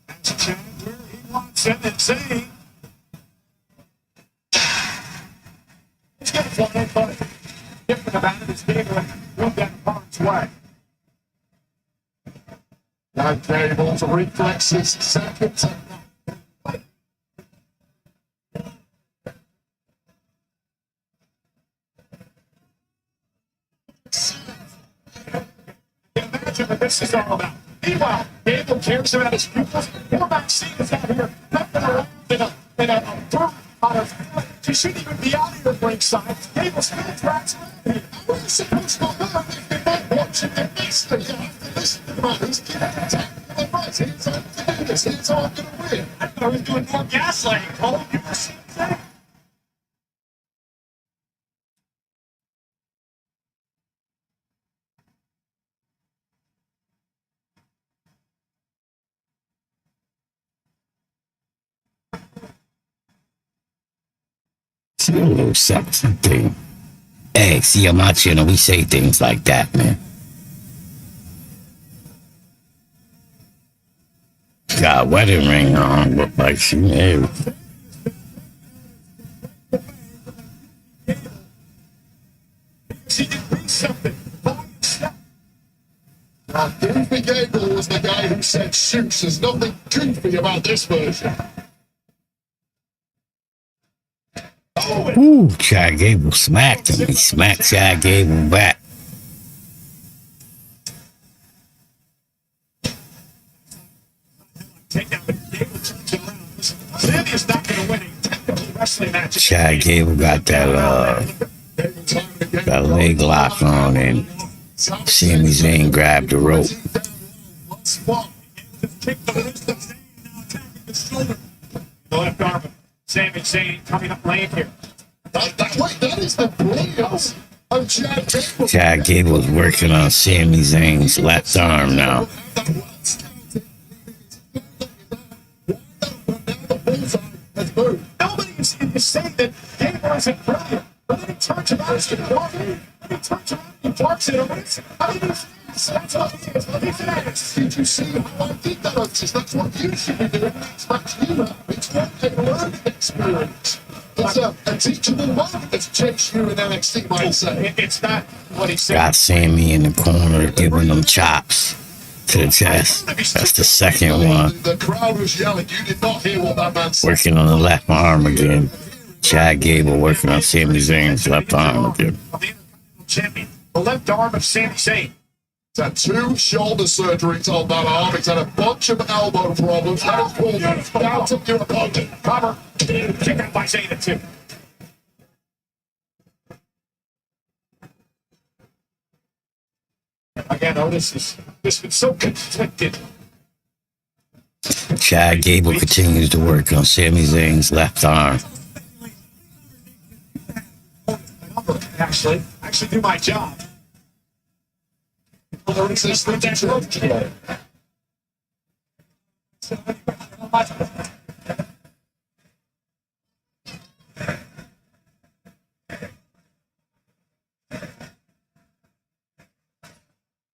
That's Chad where he wants him and Zayn. He's gonna fly in, but different about it is being one down harm's way. Chad Gable's reflexes, seconds. Imagine what this is all about. Meanwhile, Gable cares about his pupils. Poor Maxine is out here nothing around in a dirt on her foot. She shouldn't even be out here ringside. Gable still tracks around here. We're supposed to know if they're not watching the next thing. You have to listen to the man who's giving attack to the right. He's on to do this. He's on to win. I thought I was doing more gaslighting, Cole. You were seeing that? See a little sexy thing. Hey, see on my channel, we say things like that, man. Got a wedding ring on, look like she married. She did bring something. Goofy Gable was the guy who said shoots. There's nothing goofy about this version. Ooh, Chad Gable smacked him. He smacked Chad Gable back. Take down the Gable turns it around. Sami is not going to win a technical wrestling match. Chad Gable got that leg lock on, and Sami Zayn grabbed the rope. Kick the wrist of Zayn, now attacking the shoulder. The left arm of Sami Zayn coming up lane here. That is the brilliance of Chad Gable. Chad Gable's working on Sami Zayn's left arm now. Nobody is saying that Gable isn't brilliant, but then he turns around and walking. He turns around and parks it away. I mean, that's what he is. What he's an ass. Did you see how I did that? That's what you should be doing. That's what you know. It's what a learning experience. It's a teachable moment that's changed you in NXT, might say. It's not what he said. Got Sami in the corner giving them chops to the chest. That's the second one. The crowd was yelling. You did not hear what that man said. Working on the left arm again. Chad Gable working on Sami Zayn's left arm again. The champion, the left arm of Sami Zayn. It's had 2 shoulder surgeries on that arm. It's had a bunch of elbow problems. That is called down to your opponent. Cover. Kick out by Zayn at 2. Again, Otis has just been so conflicted. Chad Gable continues to work on Sami Zayn's left arm. Actually do my job.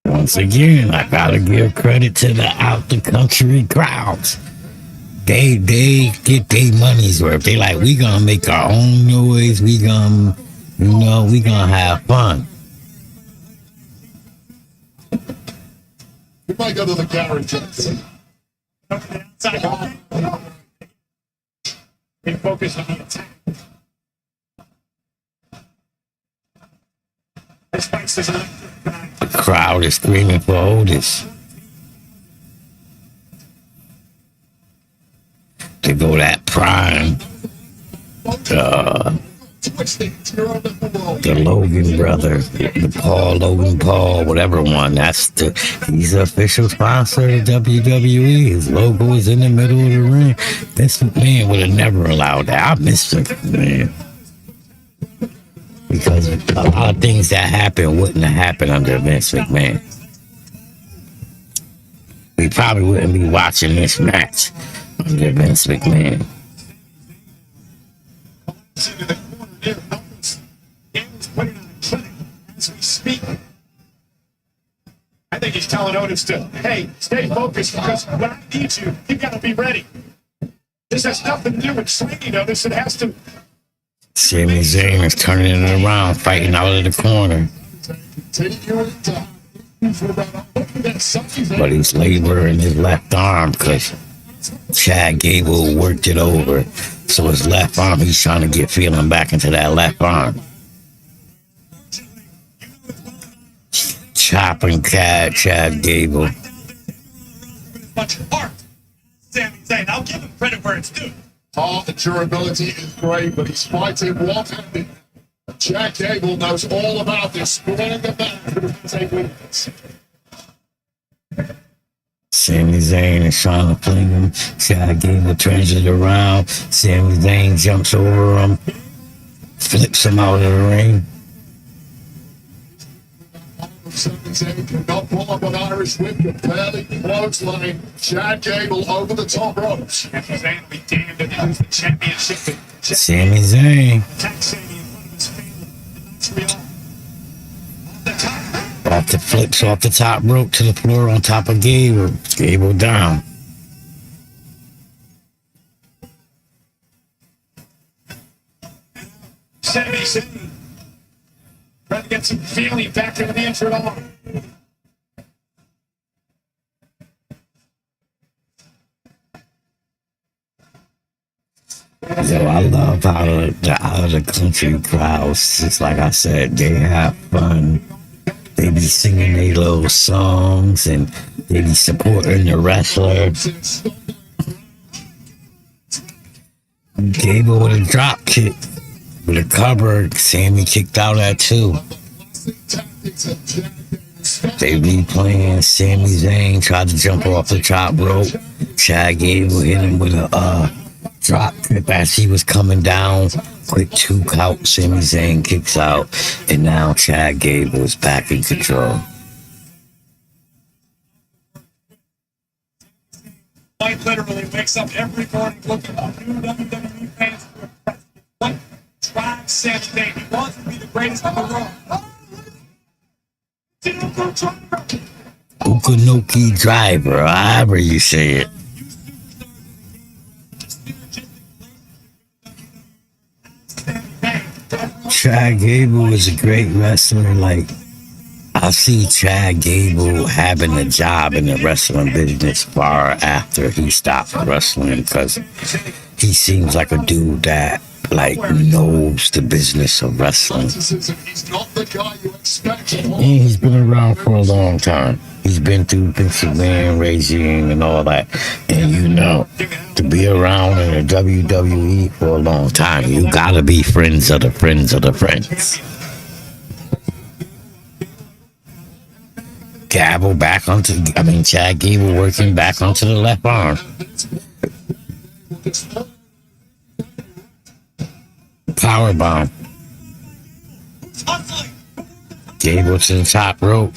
Once again, I gotta give credit to the out the country crowds. They get their money's worth. They like, we gonna make our own noise. We gonna have fun. We might go to the garage. We focus on the attack. This fight's is The crowd is screaming for Otis. They go that prime. The Logan brother, the Logan Paul, whatever one. He's the official sponsor of WWE. His logo is in the middle of the ring. Vince McMahon would have never allowed that. I miss Vince McMahon. Because a lot of things that happened wouldn't have happened under Vince McMahon. We probably wouldn't be watching this match under Vince McMahon. As we speak, I think he's telling Otis to, hey, stay focused because when I need you, you got to be ready. This has nothing to do with swinging, Otis. It has to. Sami Zayn is turning it around, fighting out of the corner. But he's laboring his left arm because Chad Gable worked it over. So his left arm, he's trying to get feeling back into that left arm. Chopping Chad Gable. Much heart, Sami Zayn. I'll give him credit where it's due. Heart and durability is great, but he's fighting one-handed. Chad Gable knows all about this. Spreading the back to take weakness. Sami Zayn is trying to fling him. Chad Gable turns it around. Sami Zayn jumps over him, flips him out of the ring. Sami Zayn cannot pull up an Irish whip, but fairly clothesline Chad Gable over the top ropes. Sami Zayn will be damned if he loses the championship. Sami Zayn. Attack Sami in front of his family. That's real. The top. Off the flips off the top rope to the floor on top of Gable. Gable down. Sami Zayn trying to get some feeling back into the injured arm. Yo, I love how the out of the country crowds, just like I said, they have fun. They be singing their little songs and they be supporting the wrestler. Gable with a drop kick. With a cover, Sami kicked out at 2. They be playing. Sami Zayn tried to jump off the top rope. Chad Gable hit him with a drop kick as he was coming down. Quick 2 count. Sami Zayn kicks out. And now Chad Gable is back in control. Mike literally wakes up every morning looking for new WWE fans to impress. What drives Sami Zayn? He wants to be the greatest in the world. Ukanoki driver, however you say it. Chad Gable is a great wrestler. Like, I see Chad Gable having a job in the wrestling business far after he stopped wrestling, because he seems like a dude that like knows the business of wrestling. He's not the guy you expect. And he's been around for a long time. He's been through Pennsylvania regime and all that. And you know, to be around in the WWE for a long time, you gotta be friends of the friends of the friends. Chad Gable working back onto the left arm. Powerbomb. Gable to the top rope.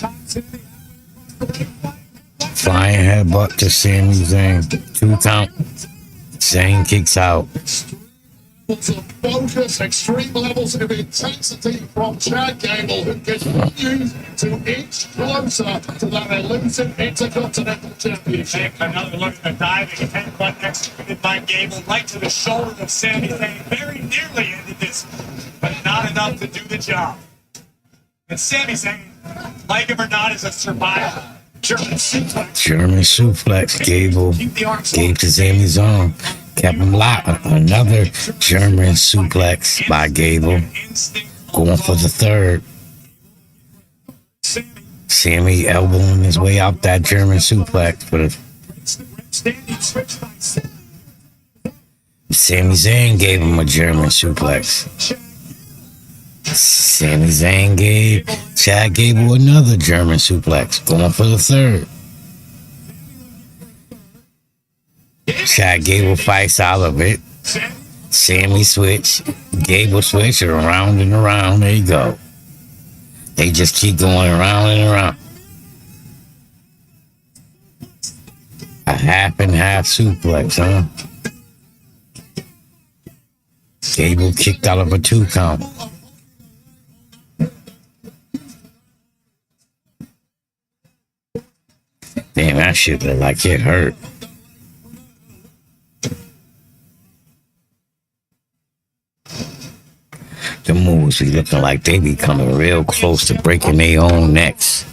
Flying headbutt to Sami Zayn. 2 count. Zayn kicks out. Focus, extreme levels of intensity from Chad Gable, who continues to inch closer to that elusive Intercontinental Championship. Another look at the diving headbutt executed by Gable right to the shoulder of Sami Zayn. Very nearly ended this, but not enough to do the job. And Sami Zayn, like him or not, is a survivor. German suplex. Gable gave to Sami's arm. Kept him locked. Another German suplex by Gable. Going for the third. Sami elbowing his way out that German suplex. But Sami Zayn gave him a German suplex. Sami Zayn gave Chad Gable another German suplex. Going for the third. Chad Gable fights out of it. Sami switch. Gable switch. Around and around. There you go. They just keep going around and around. A half and half suplex, huh? Gable kicked out of a 2 count. Damn, that shit look like it hurt. The moves be looking like they be coming real close to breaking their own necks.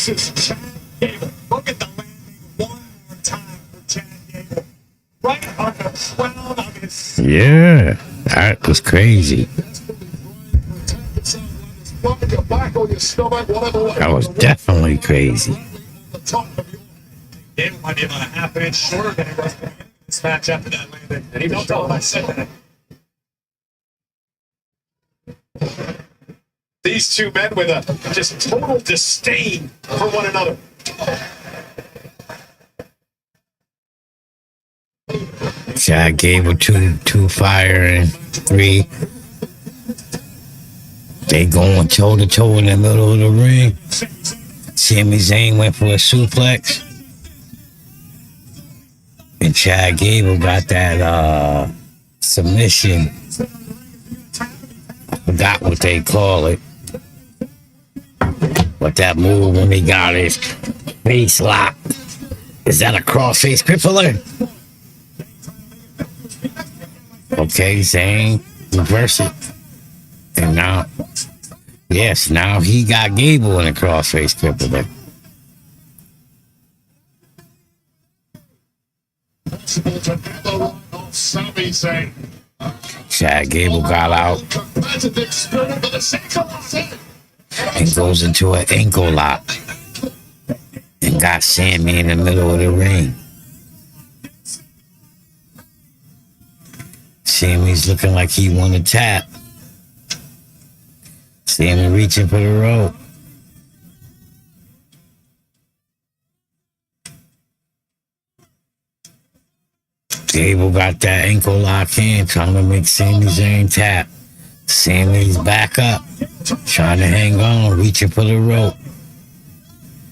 Look at the landing one more time for Chad Gable. Right on the crown of his... Yeah, that was crazy. That was definitely crazy. Gable might be about a half inch shorter than he was in this match after that landing. And he don't tell him I said that. These two men with a just total disdain for one another. Chad Gable two fire and 3. They going toe to toe in the middle of the ring. Sami Zayn went for a suplex. And Chad Gable got that submission. I forgot what they call it. But that move when he got his face locked. Is that a cross-face crippler? Okay, Zayn, reverse it. And now, yes, now he got Gable in a cross-face crippler. Chad Gable got out and goes into an ankle lock and got Sami in the middle of the ring. Sami's looking like he want to tap. Sami reaching for the rope. Gable got that ankle lock in, trying to make Sami Zayn tap. Sami's back up, trying to hang on, reaching for the rope.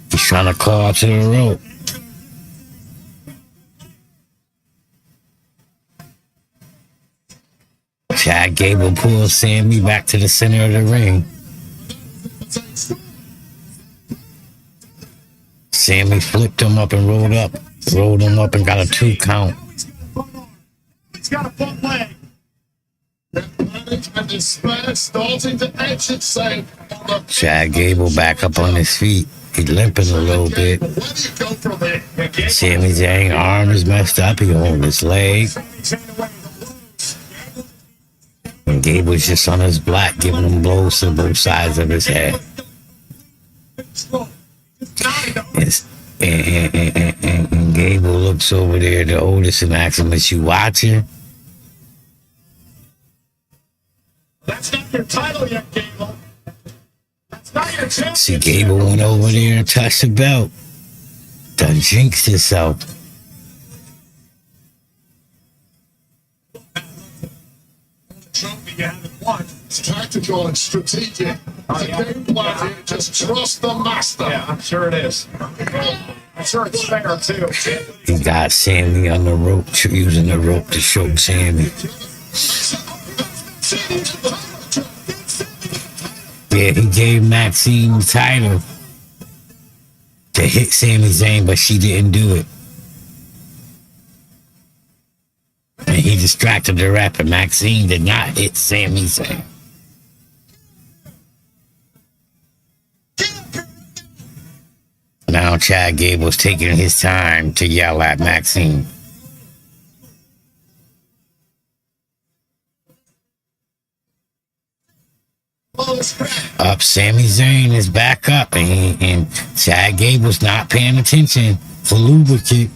He's trying to claw to the rope. Chad Gable pulls Sami back to the center of the ring. Sami flipped him up and rolled him up and got a 2 count. He's got a front leg. And despair starting to etch itself on the Chad Gable back up on his feet. He's limping a little bit. Where do you go from there? Sami Zayn's arm is messed up. He holding his leg. And Gable's just on his back, giving him blows to both sides of his head. And Gable looks over there to Otis and asks him, "Is you watching?" That's not your title yet, Gable. That's not your championship. See, Gable went over there and touched the belt. Done jinxed himself. Trophy you haven't won. It's tactical and strategic. It's a game plan here. Just trust the master. Yeah, I'm sure it is. I'm sure it's fair, too. He got Sami on the rope, using the rope to choke Sami. Yeah, he gave Maxine the title to hit Sami Zayn, but she didn't do it. And he distracted the ref, and Maxine did not hit Sami Zayn. Now Chad Gable's taking his time to yell at Maxine. Up, Sami Zayn is back up, and Chad Gable's not paying attention for lubricant.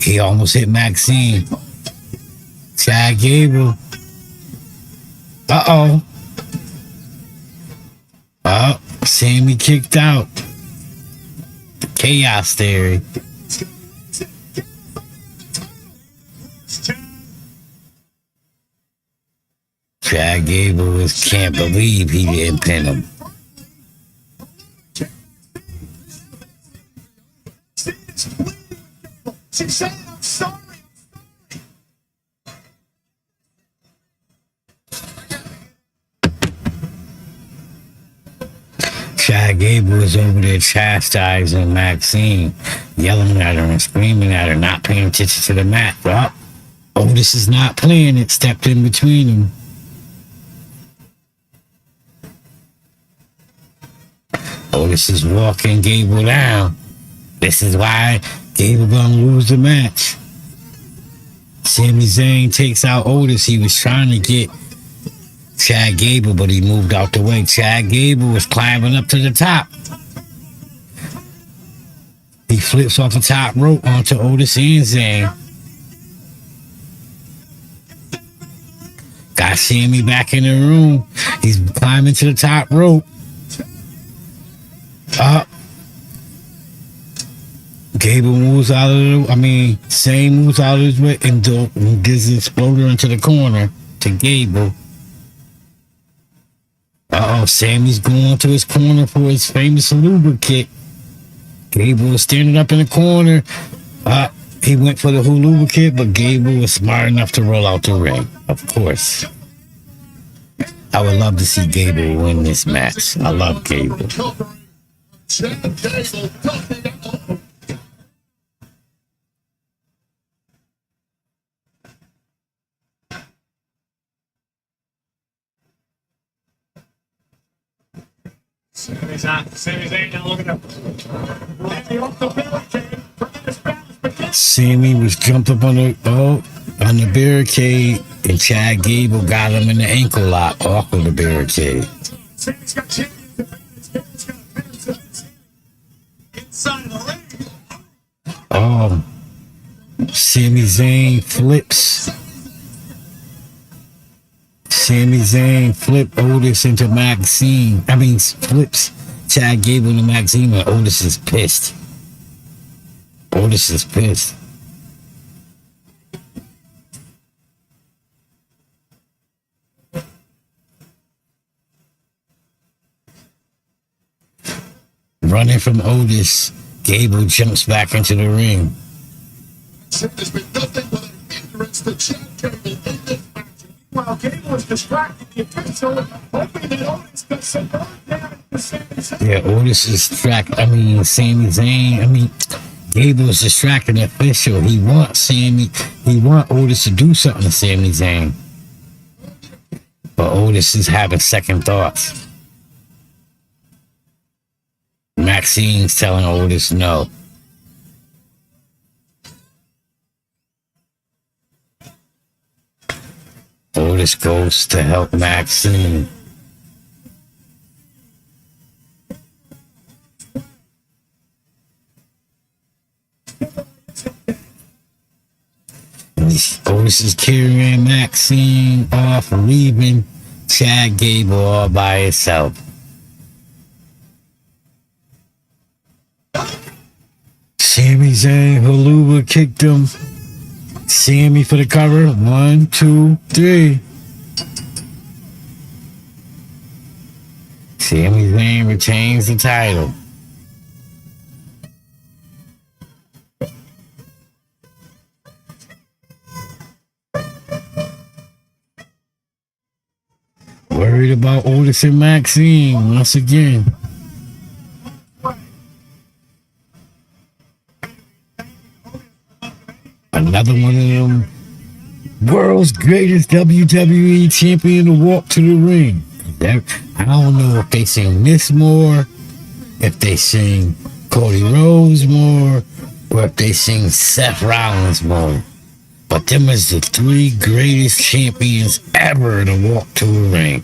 He almost hit Maxine. Chad Gable. Uh-oh. Oh, Sami kicked out. The chaos theory. Chad Gable can't believe he didn't pin him. She said, I'm sorry. Chad Gable was over there chastising Maxine, yelling at her and screaming at her, not paying attention to the mat. Well, Otis is not playing it, stepped in between them. Otis is walking Gable down. This is why Gable gonna lose the match. Sami Zayn takes out Otis. He was trying to get Chad Gable, but he moved out the way. Chad Gable was climbing up to the top. He flips off the top rope onto Otis and Zayn. Got Sami back in the room. He's climbing to the top rope. Up. Gable moves out of the, Zayn moves out of his way and gives the exploder into the corner to Gable. Uh-oh, Sami's going to his corner for his famous Huluba kick. Gable was standing up in the corner. He went for the Huluba kick, but Gable was smart enough to roll out the ring. Of course. I would love to see Gable win this match. I love Gable. Chad Gable ducking out. Sami's Zayn now looking up. Off the barricade. Tremendous balance begins. Sami was jumped up on the barricade, and Chad Gable got him in the ankle lock off of the barricade. Sami's got champions. Gable's got a pin inside of the ring. Sami Zayn flips. Sami Zayn flipped Otis into Maxine. Flips Chad Gable into Maxine, and Otis is pissed. Otis is pissed. Running from Otis, Gable jumps back into the ring. There's been nothing but an hindrance to Chad Gable in this match. While Gable was distracting the official, hoping that Otis could subvert damage to Sami Zayn. Yeah, Otis is Sami Zayn. Gable is distracting the official. He wants Otis to do something to Sami Zayn. But Otis is having second thoughts. Maxine's telling Otis no. Otis goes to help Maxine. Otis is carrying Maxine off, leaving Chad Gable all by himself. Sami Zayn, Haluva kicked him. Sami for the cover. 1, 2, 3. Sami Zayn retains the title. Worried about Otis and Maxine once again. Another one of them world's greatest WWE champion to walk to the ring. I don't know if they sing this more, if they sing Cody Rhodes more, or if they sing Seth Rollins more. But them is the 3 greatest champions ever to walk to a ring.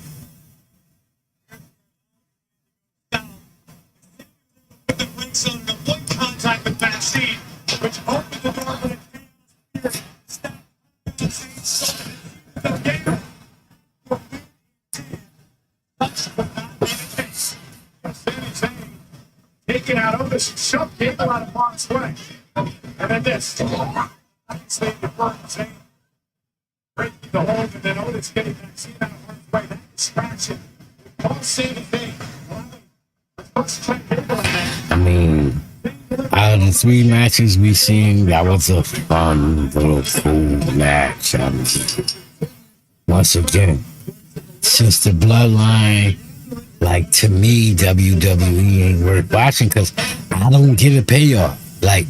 The brakes on the one contact with Maxine, which opened the door for the taking out Otis and shoved Gable out of harm's way. And then this. Stay the front, Zayn breaking the hold, and then Otis getting Maxine out of harm's way. That distraction. All same thing. I mean, out of the 3 matches we seen, that was a fun little cool match. I mean, once again, since the bloodline, like, to me, WWE ain't worth watching because I don't get a payoff. Like,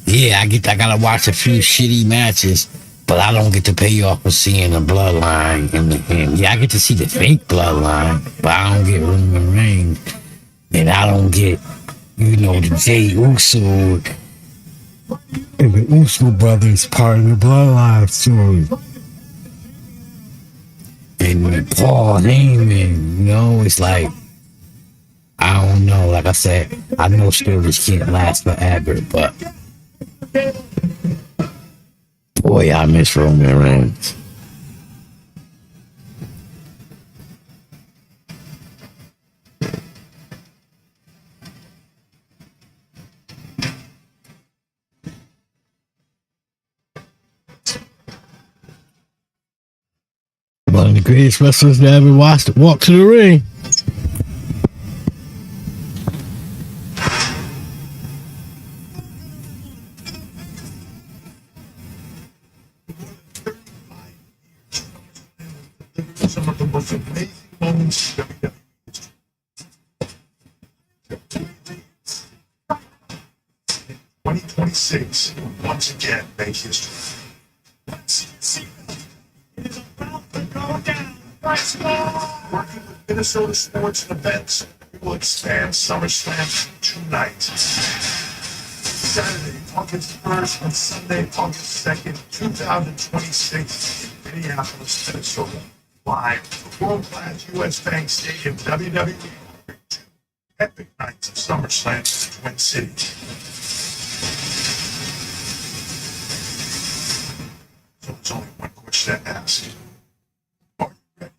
yeah, I gotta watch a few shitty matches, but I don't get the payoff for seeing the bloodline and yeah, I get to see the fake bloodline, but I don't get Roman Reigns, and I don't get, the Jey Uso and the Uso brothers part of the bloodline story. And Paul Heyman, it's like, I don't know. Like I said, I know stories can't last forever, but boy, I miss Roman Reigns. One of the greatest wrestlers that ever walked to the ring. Some of the most amazing moments in WWE history. 2026, once again, make history. It is about to go down. Right, Working with Minnesota Sports and Events, we will expand SummerSlam to 2 nights. Saturday, August 1st and Sunday, August 2nd, 2026 in Minneapolis, Minnesota. Live from world-class U.S. Bank Stadium, WWE, 2 epic nights of SummerSlam in Twin Cities. So there's only one question to ask. Are you ready?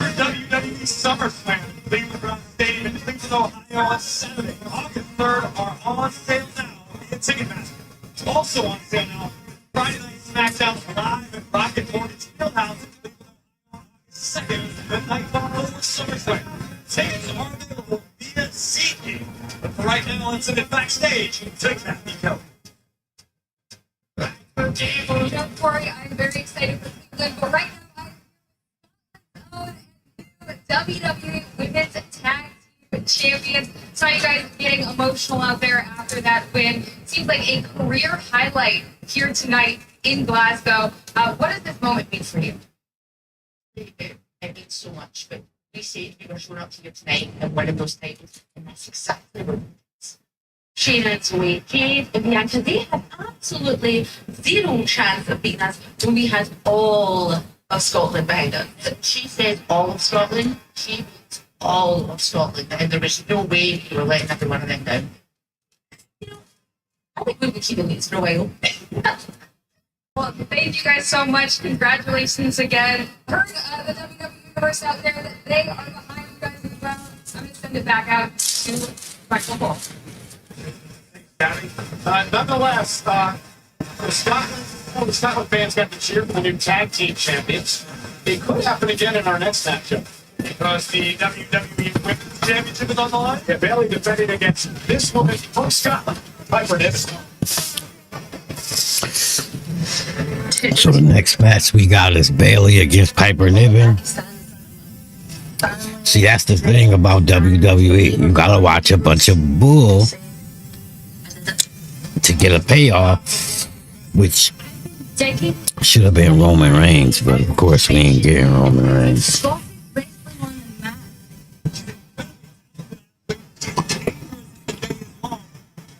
for WWE SummerSlam, Cleveland Brown Stadium in Cleveland, Ohio on Saturday, August 3rd are on sale now in Ticketmaster. Also on sale now, Friday Night SmackDown live at Rocket Mortgage Fieldhouse on to the backstage. Take that, Nico. Don't worry, I'm very excited for Cleveland, but right now, WWE Women's Tag Team Champions. Saw you guys getting emotional out there after that win. Seems like a career highlight here tonight in Glasgow. What does this moment mean for you? It means so much, but we said we were showing up here tonight and winning those titles, and that's exactly what it is. Shayna and Zoe, Kate and Bianca, they had absolutely zero chance of beating us when we had all of Scotland behind us. She said all of Scotland, she means all of Scotland, and there was no way we were letting every one of them down. I think we've been keeping these for a while. Well, thank you guys so much. Congratulations again. Heard the WWE Universe out there that they are behind you guys as well. I'm going to send it back out to Michael Ball. Nonetheless, the Scotland fans got to cheer for the new tag team champions. It could happen again in our next matchup because the WWE Women's Championship is on the line. Yeah, Bailey defending against this woman from Scotland, Piper Niven. So the next match we got is Bailey against Piper Niven. See, that's the thing about WWE. You gotta watch a bunch of bull to get a payoff, which should have been Roman Reigns, but of course we ain't getting Roman Reigns.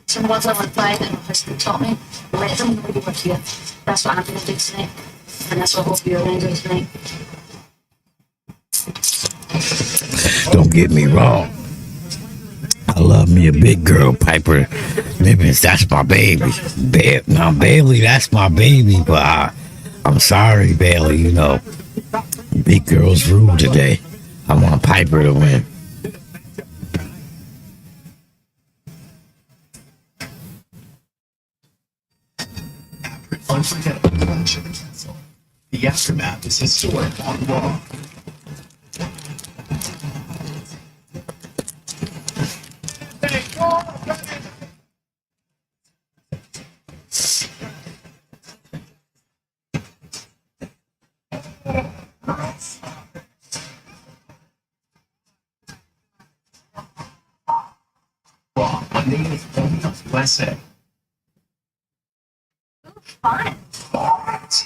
So once I went by and the person taught me, let them know you were here. That's what I'm going to do tonight, and that's what I hope you're going to do tonight. Don't get me wrong. I love me a big girl, Piper Niven. That's my baby. Now, Bailey, that's my baby, but I'm sorry, Bailey, you know, big girls rule today. I want Piper to win. Unforgettable match at the castle. The aftermath is historic on Raw. Raw, Monday is only on USA. Fun. Alright.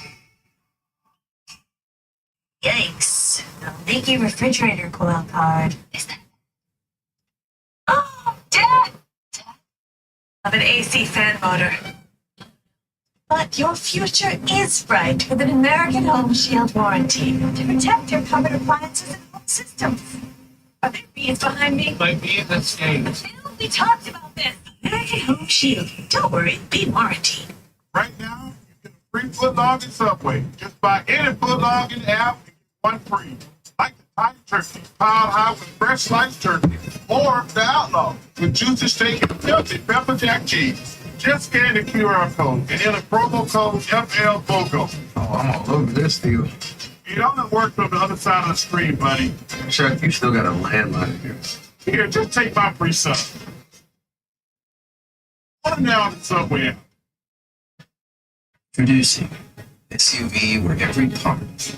Yikes. Leaky refrigerator coil card. Is that? Oh, Dad! Of an AC fan motor. But your future is bright with an American Home Shield warranty to protect your covered appliances and home systems. Are there bees behind me? My being has changed. Bill, we talked about this. American Home Shield. Don't worry, be warranty. Right now, you get a free footlong in Subway. Just buy any footlong in the app and get one free. Like the Thai turkey, piled high with fresh sliced turkey. Or the Outlaw with juicy steak and filthy pepper jack cheese. Just scan the QR code and enter promo code FLBOGO. Oh, I'm all over this deal. It only works on the other side of the screen, buddy. Chuck, you still got a landline here. Here, just take my free sub. Order now on the Subway app. Introducing SUV where every part is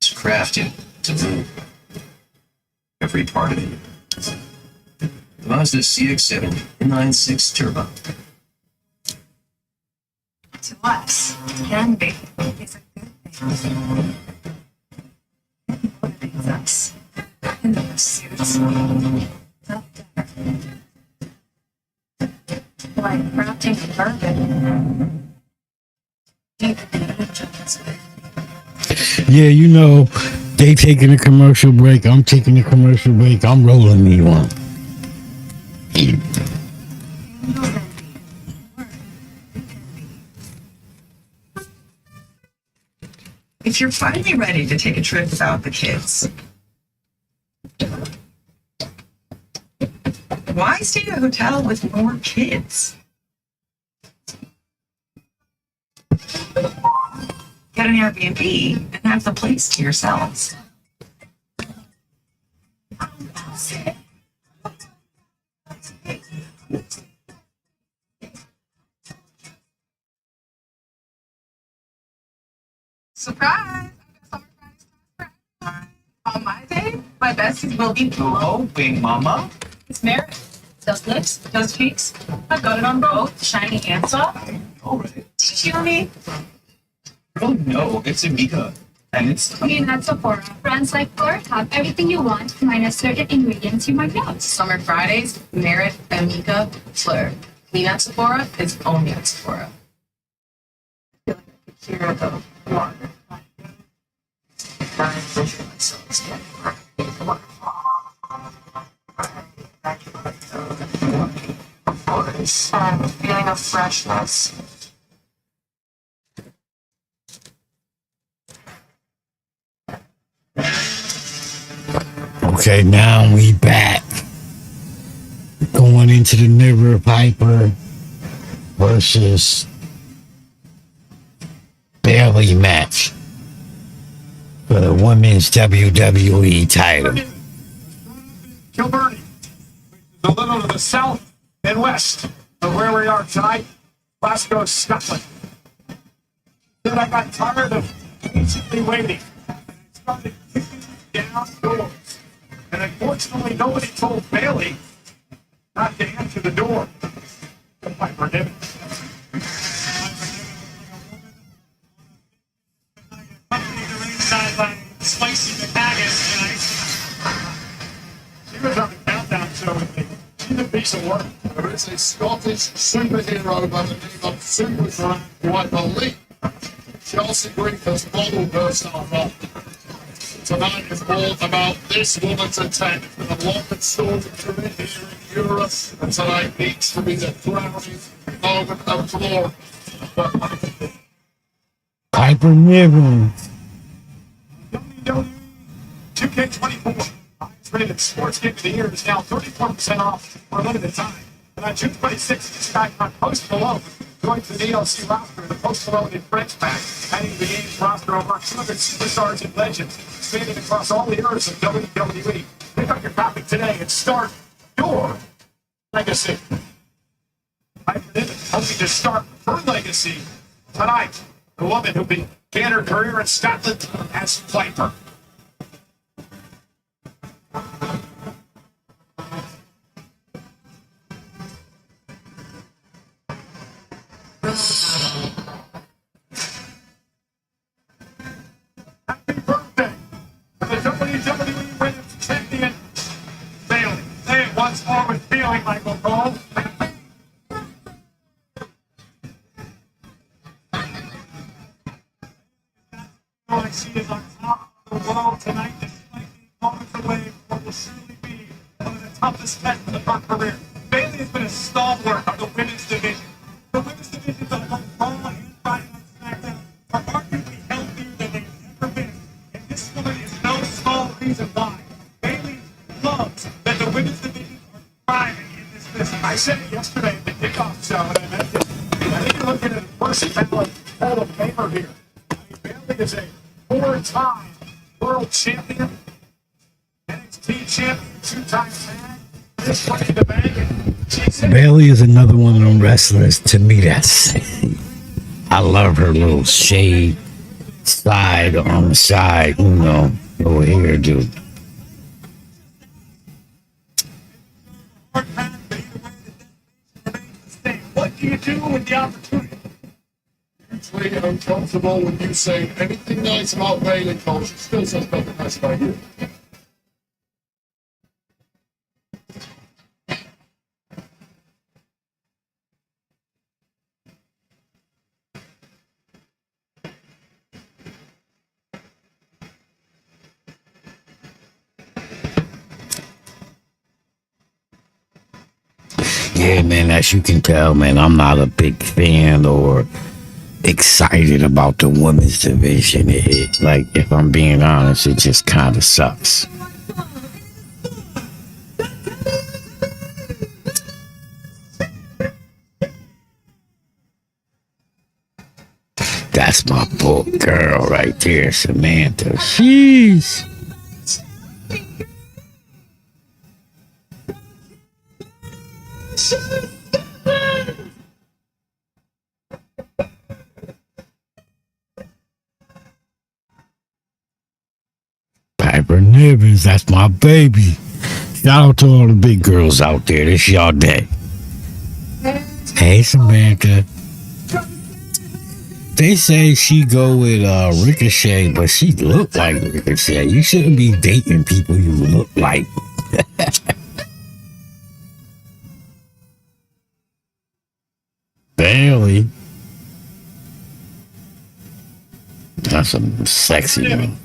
crafted to move. Every part of it. The Mazda CX-7 inline-6 turbo. To us, can be. It's a good thing. It motivates us. In the pursuits. Up there. Like crafting bourbon. Yeah, you know, they taking a commercial break. I'm taking a commercial break. I'm rolling me one. If you're finally ready to take a trip without the kids, why stay at a hotel with more kids? Get an Airbnb and have the place to yourselves. My besties will be Oh, big mama. It's Meredith. Those lips, those cheeks. I've got it on both, shiny and soft. All right. Did you hear me? Oh no, it's Amika. And it's Clean at Sephora. Brands like Fleur have everything you want, minus certain ingredients you might know. Summer Fridays, Merit, Amika, Fleur. Clean at Sephora is only at Sephora. I feel like I could hear the water. My visual myself is getting and feeling of freshness. Okay, now we back. Going into the Never Piper versus Bailey match for the women's WWE title. Kilburn, a little to the south and west of where we are tonight, Glasgow, Scotland. Then I got tired of patiently waiting. And I started kicking down doors. And unfortunately, nobody told Bailey not to answer the door. Piper did it. Spicy McHaggis tonight. She was on the countdown show with me. She's a piece of work. There is a Scottish superhero by the name of Superman, who I believe Chelsea Green has modeled herself on. Tonight is all about this woman's attack. There's been a lot of stories from it here in Europe, and tonight needs to be the crowning moment of glory. Piper Niven. WWE 2K24. Highest rated sports game of the year is now 34% off for a limited time. And on June 26th, this guy on Post Malone joins the DLC roster, the Post Malone and Friends pack, adding to the game's roster over 200 superstars and legends, spanning across all the eras of WWE. Pick up your copy today and start your legacy. Piper Niven hoping to start her legacy tonight. The woman who began her career in Scotland as Piper. Happy birthday to the WWE Women's Champion, Bailey. Say it once more with feeling, Michael Cole. Like she is on top of the world tonight, despite being moments away from what will surely be one of the toughest tests of her career. Bailey has been a stalwart of the women's division. The women's divisions on both Raw and Friday Night SmackDown are arguably healthier than they've ever been. And this woman is no small reason why. Bailey loves that the women's divisions are thriving in this business. I said it yesterday at the kickoff show, and I meant it. I think you're looking at a person-talent Hall of Famer here. Bailey is a four-time world champion, NXT champion, two-time tag. This money in the bank. Bailey is another one of them wrestlers. To me, that's I love her little shade side on the side, you know, little hairdo. What do you do with the opportunity? Usually uncomfortable when you say anything nice about Bailey, Coach. She still says nothing nice about you. Yeah, man, as you can tell, man, I'm not a big fan or excited about the women's division. Like, if I'm being honest, it just kind of sucks. That's my book girl right there, Samantha. Sheesh. Piper Nibbins, that's my baby. Shout out to all the big girls out there. This y'all day. Hey, Samantha. They say she go with Ricochet, but she look like Ricochet. You shouldn't be dating people you look like. Barely. That's a sexy one.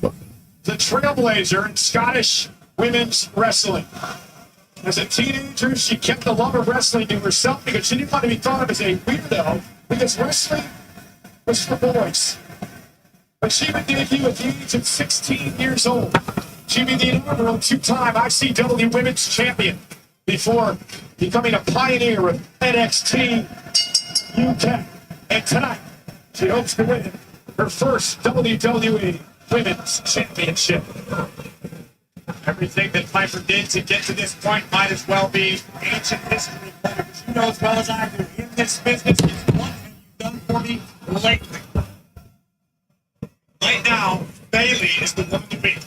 The trailblazer in Scottish women's wrestling. As a teenager, she kept the love of wrestling to herself because she didn't want to be thought of as a weirdo, because wrestling was for boys. But she would debut at the age of 16 years old. She would be the inaugural two-time ICW Women's Champion before becoming a pioneer of NXT UK. And tonight, she hopes to win her first WWE Women's Championship. Everything that Piper did to get to this point might as well be ancient history. Because you know as well as I do, in this business, is what have you done for me lately? Right now, Bailey is the one to beat.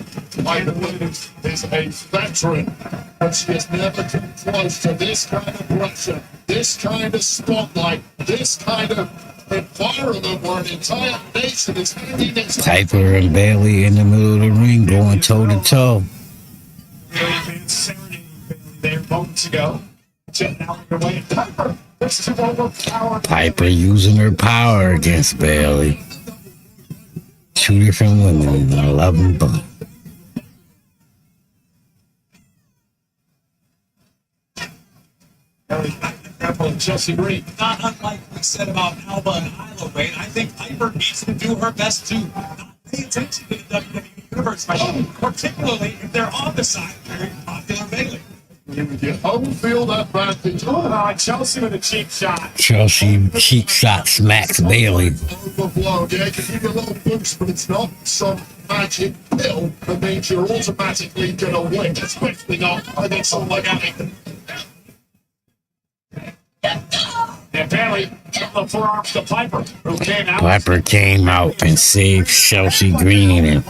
Piper Nibbins is a veteran, but she has never come close to this kind of pressure, this kind of spotlight, this kind of environment where an entire nation is hanging its Piper and Bailey in the middle of the ring going toe to toe. There moments ago. Now underway. Piper looks to overpower. Piper using her power against Bailey. Two different women. I love them both. Chelsea Green. Not unlike we said about Alba and Isla, Wade. I think Piper needs to do her best to not pay attention to the WWE Universe fight, particularly if they're on the side of very popular Bailey. You home field advantage. Oh, Chelsea with a cheap shot. Chelsea cheap shot smacks Bailey. Overblown. Yeah, it can give you a little boost, but it's not some magic pill that means you're automatically going to win, especially not against someone like Anakin. And Bailey from the forearms to Piper, who came out. Piper came out and saved Chelsea Green, and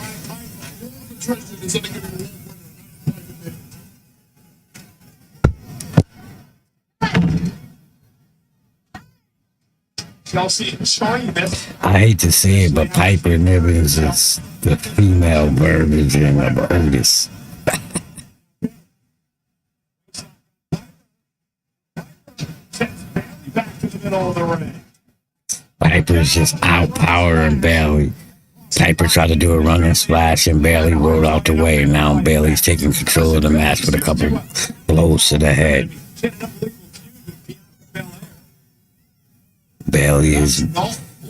Chelsea showing this. I hate to say it, but Piper Nibbins is the female version of RHODES. Back to the middle of the ring. Piper's just outpowering Bailey. Piper tried to do a running splash and Bailey rolled out the way, and now Bailey's taking control of the match with a couple blows to the head. Bailey is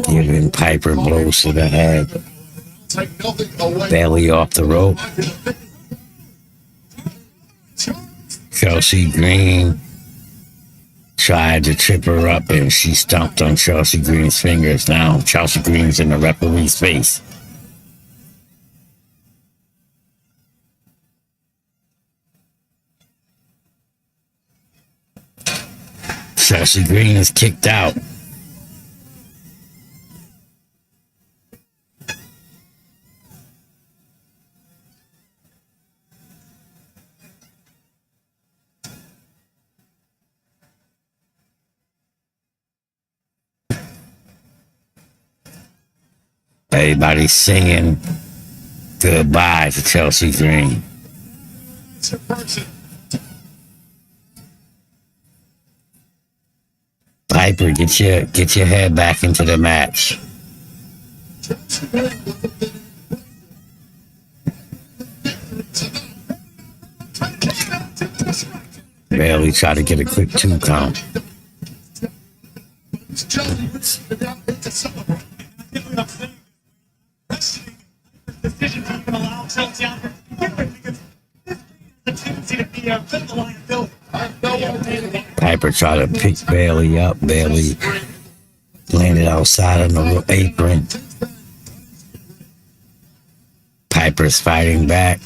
giving Piper blows to the head. Bailey off the rope. Chelsea Green tried to trip her up and she stomped on Chelsea Green's fingers. Now Chelsea Green's in the referee's face. Chelsea Green is kicked out. Everybody's singing goodbye to Chelsea Green. Piper, get your head back into the match. Bailey tried to get a quick 2 count. Decision to even allow Chelsea out here because this has a tendency to be a bit of a liability. Piper tried to pick Bailey up. Bailey landed outside on the apron. Piper's fighting back.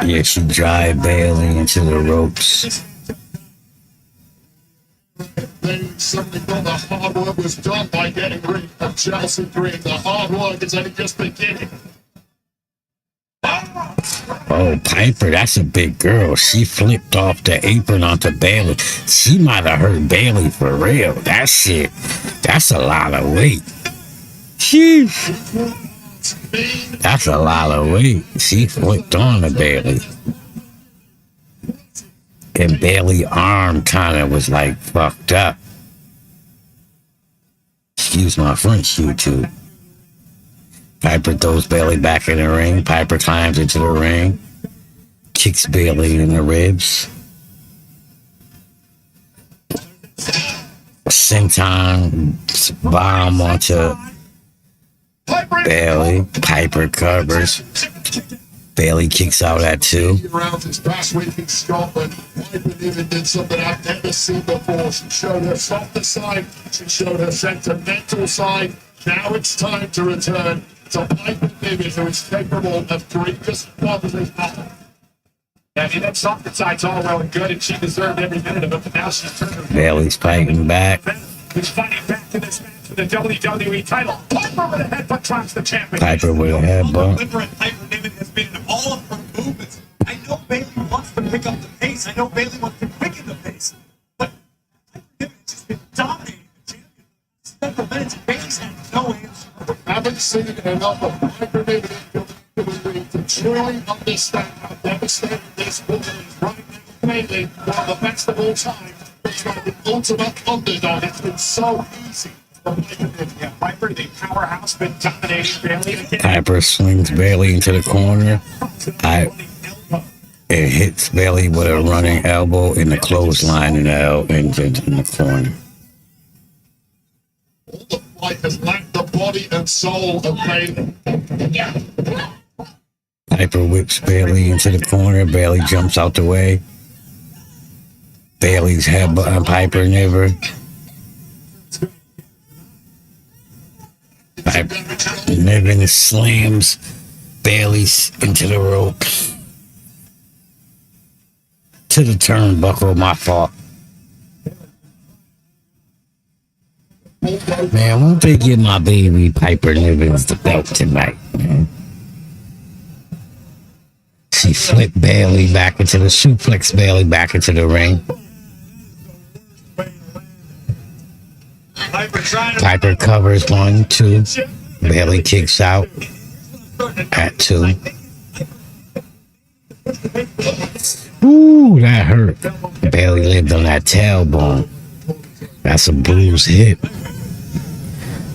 Yeah, she drive Bailey into the ropes. They suddenly got the hard work was done by getting rid of Chelsea Green. The hard work is only just beginning. Oh, Piper, that's a big girl. She flipped off the apron onto Bailey. She might have hurt Bailey for real. That shit, that's a lot of weight. Sheesh. That's a lot of weight. She flipped on to Bailey. And Bailey's arm kind of was like fucked up. Excuse my French, YouTube. Piper throws Bailey back in the ring. Piper climbs into the ring. Kicks Bailey in the ribs. Senton bomb onto Bailey. Piper covers. Bailey kicks out at 2. Around this past week in Scotland, Piper even did something I've never seen before. She showed her softer side. She showed her sentimental side. Now it's time to return to Piper Niven, who is capable of greatest bodily power. I mean, that softer side's all well and good, and she deserved every minute of it, but now she's turned her Bailey's fighting back. Who's fighting back to this match for the WWE title. Piper with a headbutt drops the champion. Piper with a headbutt. Deliberate Piper Niven has been in all of her movements. I know Bailey wants to pick up the pace. I know Bailey wants to quicken the pace. But Piper Niven has just been dominating the champion. Several minutes, Bailey's had no answer. Haven't seen enough of Piper Niven to truly understand how devastating this woman is right now. Bailey, one of the best of all time, it's like the ultimate underdog. It's been so easy for Piper Niven. Yeah, Piper, the powerhouse, been dominating Bailey again. Piper swings Bailey into the corner. It hits Bailey with a running elbow in the clothesline in the corner. All the fight has lacked the body and soul of Bailey. Piper whips Bailey into the corner. Bailey jumps out the way. Bailey's headbutt on Piper Niven. Piper Niven slams Bailey into the ropes. To the turnbuckle, my fault. Man, won't they give my baby Piper Niven's the belt tonight, man? She flipped Bailey back into the suplex Bailey back into the ring. Piper covers 1, 2. Bailey kicks out at 2. Ooh, that hurt. Bailey lived on that tailbone. That's a bruised hip.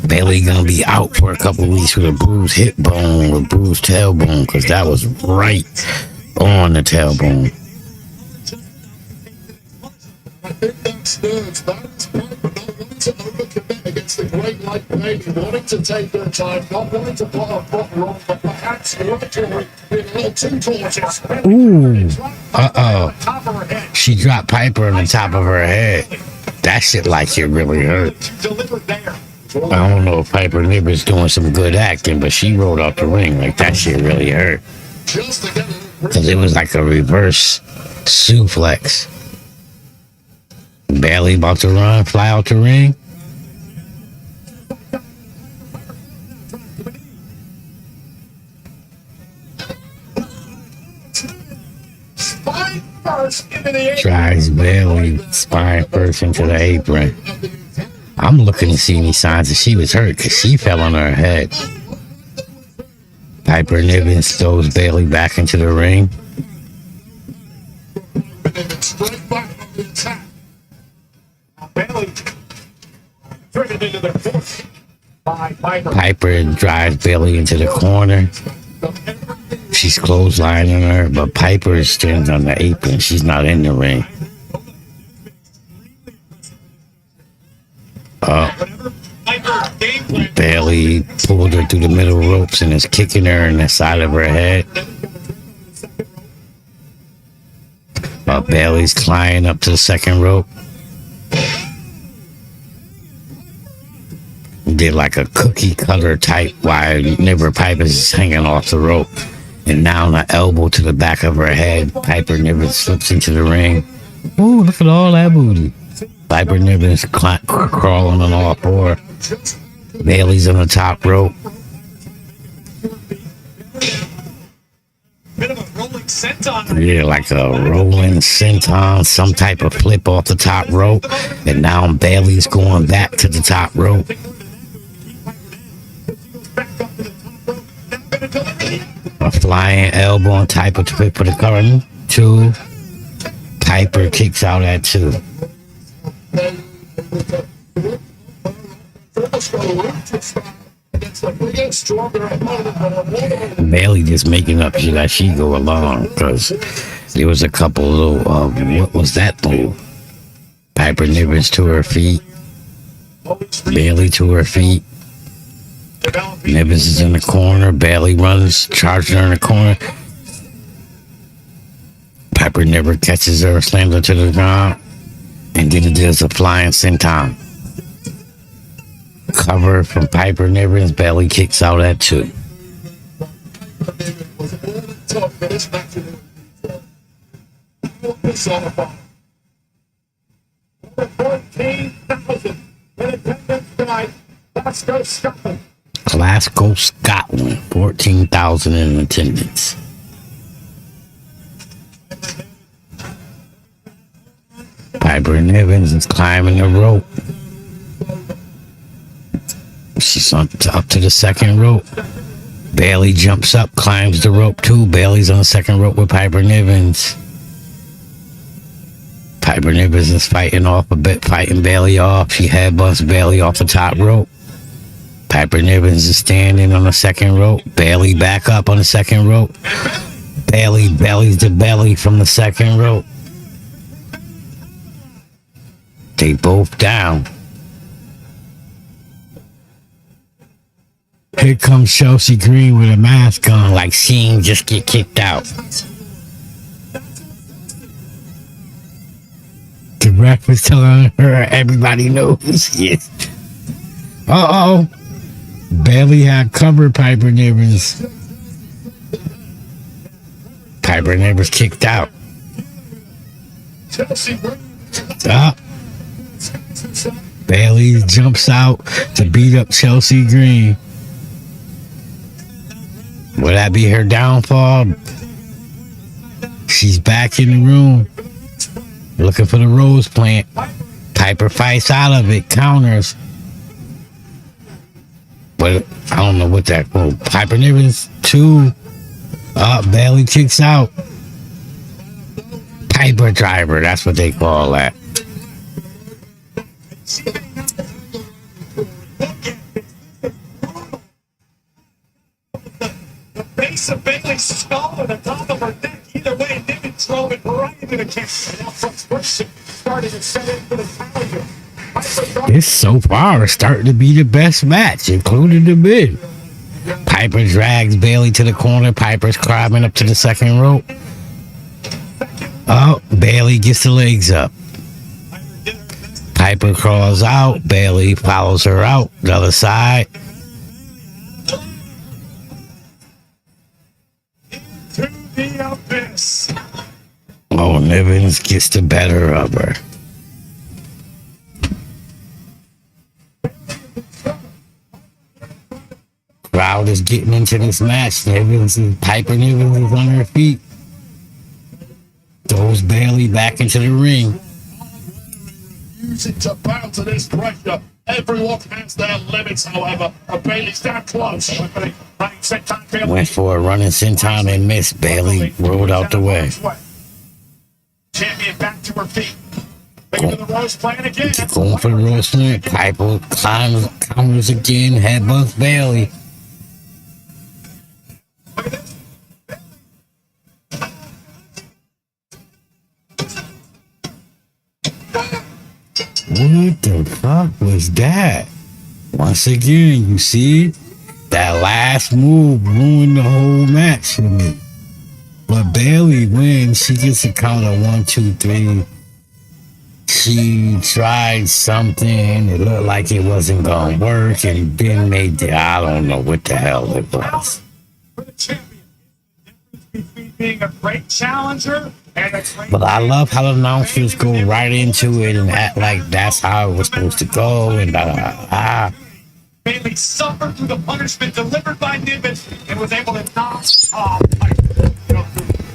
Bailey gonna be out for a couple weeks with a bruised hip bone or bruised tailbone, because that was right on the tailbone. I think that's nerves. That is Piper not wanting to overcommit against the great like Bailey, wanting to take their time, not wanting to put her foot wrong, but perhaps literally being a little too cautious. Ooh, uh-oh. She dropped Piper on the top of her head. That shit like it really hurt. Delivered there. I don't know if Piper Niven's doing some good acting, but she rolled out the ring like that shit really hurt. Just to get Because it was like a reverse suplex. Bailey about to fly out the ring. Spine first into the apron. Drives Bailey spine first into the apron. I'm looking to see any signs that she was hurt because she fell on her head. Piper Niven throws Bailey back into the ring. straight back on the attack. Bailey driven into the corner by Piper. Piper drives Bailey into the corner. She's clotheslining her, but Piper stands on the apron. She's not in the ring. Bailey pulled her through the middle ropes and is kicking her in the side of her head. Bailey's climbing up to the second rope. Did like a cookie cutter type while Niver Piper's hanging off the rope. And now an elbow to the back of her head. Piper Niver slips into the ring. Ooh, look at all that booty. Piper Niven's crawling on all four. Bailey's on the top rope. Bit of a rolling senton. Yeah, like a rolling senton, some type of flip off the top rope. And now Bailey's going back to the top rope. A flying elbow and type of flip for the curtain. 2. Piper kicks out at 2. Bailey just making up shit as she go along, because there was a couple little what was that move? Piper Niven's to her feet. Bailey to her feet. Nivens is in the corner. Bailey runs, charging her in the corner. Piper never catches her, slams her to the ground, and then it does a flying senton. Cover from Piper Niven's. Bailey kicks out at 2. Glasgow, Scotland. 14,000 in attendance. Piper Nivens is climbing the rope. She's up to the second rope. Bailey jumps up, climbs the rope too. Bailey's on the second rope with Piper Nivens. Piper Nivens is fighting Bailey off. She headbutts Bailey off the top rope. Piper Nivens is standing on the second rope. Bailey back up on the second rope. Bailey bellies to belly from the second rope. They both down. Here comes Chelsea Green with a mask on, like she ain't just get kicked out. The ref was telling her everybody knows. Yes. Uh-oh. Bailey had covered Piper Nivens. Piper Nivens kicked out. Stop. Bailey jumps out to beat up Chelsea Green. Will that be her downfall? She's back in the room looking for the rose plant. Piper fights out of it, counters. But I don't know what that was. Piper Nivens 2. Bailey kicks out. Piper driver, that's what they call that. The base of Bailey's skull and the top of her neck. Either way, Nivens drove it right into the camp. And now frustration starting to set in for the challenger. This so far is starting to be the best match, including the mid. Piper drags Bailey to the corner. Piper's climbing up to the second rope. Oh, Bailey gets the legs up. Piper crawls out. Bailey follows her out the other side. To the abyss. Oh, Nivens gets the better of her. Crowd is getting into this match. Piper Nivens is on her feet. Throws Bailey back into the ring. Using to bow to this pressure. Everyone has their limits, however. And Bailey's that close. Went for a running senton and missed. Bailey rolled out the way. Champion back to her feet. Going for the rose plant again. Going for the rose plant. Piper climbs, counters again, headbutts Bailey. What the fuck was that? Once again, you see, that last move ruined the whole match for me. But Bailey wins. She gets a count of 1, 2, 3. She tried something. It looked like it wasn't gonna work, and then I don't know what the hell it was. For the champion, the difference between being a great challenger And the claim But I love how the announcers go right into it and act like that's how it was supposed to go and da da da. Bailey suffered through the punishment delivered by Niven and was able to knock off Piper.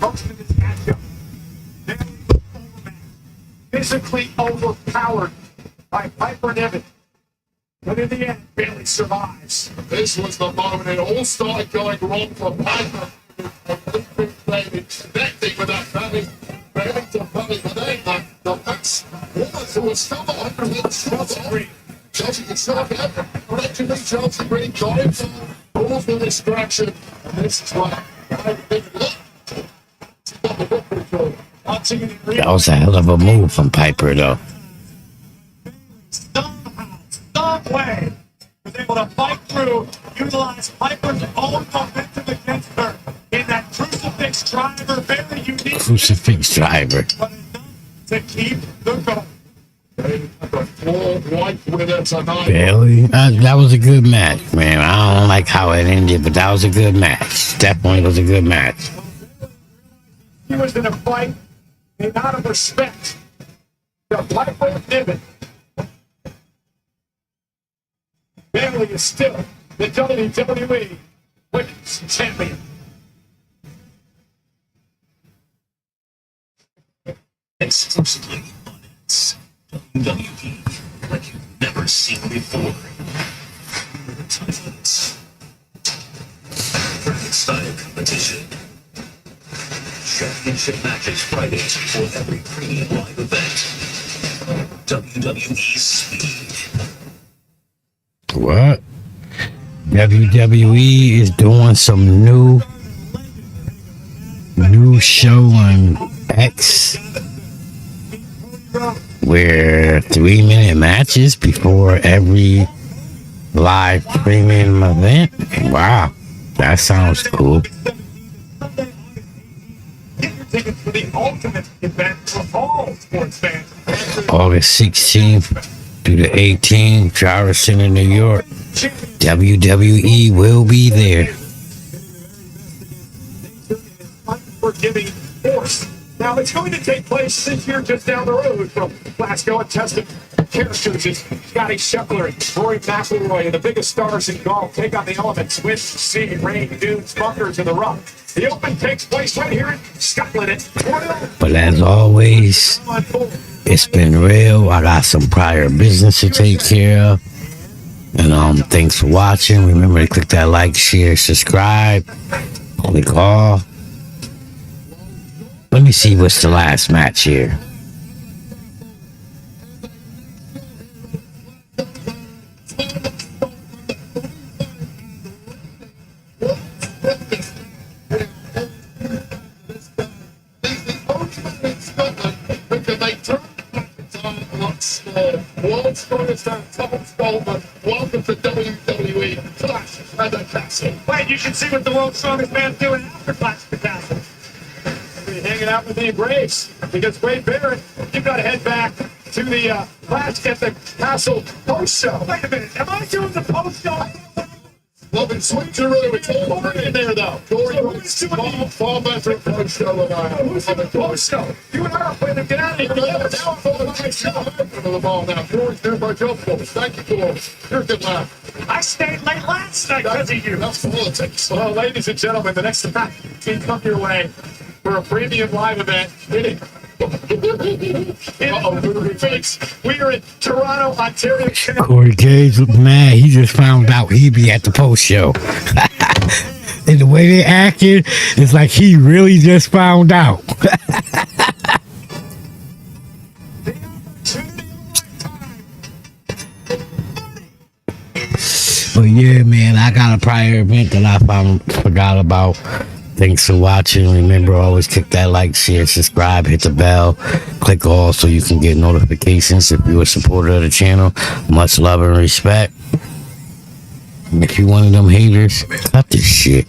Most of this matchup. Bailey was overmatched, physically overpowered by Piper Niven. But in the end, Bailey survives. This was the moment it all started going wrong for Piper. Bailey connecting with that belly. Bailey to belly, but then the match was still not 100% Green. Chelsea can still get correctly. Chelsea Green got it. All the distraction. And this is why I think That was a hell of a move from Piper, though. Somehow, some way, was able to fight through, utilize Piper's own momentum against her in that crucifix driver, very unique. Crucifix driver. But enough to keep the goal. Bailey, that was a good match, man. I don't like how it ended, but that was a good match. Definitely was a good match. He was in a fight made out of respect. The Piper and Niven. Bailey is still the WWE Women's Champion. Exclusively on its WWE like you've never seen before. The titles. Bracket style competition. Championship matches Fridays for every premium live event. WWE Speed. What? WWE is doing some new show on X where 3-minute matches before every live premium event. Wow, that sounds cool. Tickets for the ultimate event for all sports fans. August 16th through the 18th, Traverse Center, New York. WWE will be there. Unforgiving force. Now it's going to take place this year just down the road from Glasgow and tested characters as Scotty Scheffler and Rory McIlroy and the biggest stars in golf take on the elements: wind, sea, rain, dunes, bunkers, and the rough. The Open takes place right here in Scotland at Royal. But as always, it's been real. I got some prior business to take care of. And thanks for watching. Remember to click that like, share, subscribe. Click all. Let me see what's the last match here. World's strongest and toughest bowler. Welcome to WWE Clash at the Castle. Wait, you can see what the world's strongest man's doing after Clash at the Castle. We're hanging out with the Braves because Wade Barrett, you've got to head back to the Clash at the Castle post show. Wait a minute, am I doing the post show? Loving sweet Giroux. It's all right in there, though. Corey was far better post show than I am. Who's in the post show? You and I are playing to get out of here. Now I'm on the show. For the ball now. Corey's doing my job for us. Thank you, Corey. You're a good man. I stayed late last night because of you. That's politics. Well, ladies and gentlemen, the next match can come your way for a premium live event. We are in Toronto, Ontario, Canada. Corey Cage look mad. He just found out he'd be at the post show. And the way they acted, it's like he really just found out. But yeah, man, I got a prior event that I forgot about. Thanks for watching. Remember, always click that like, share, subscribe, hit the bell, click all so you can get notifications if you're a supporter of the channel. Much love and respect. And if you're one of them haters, cut this shit.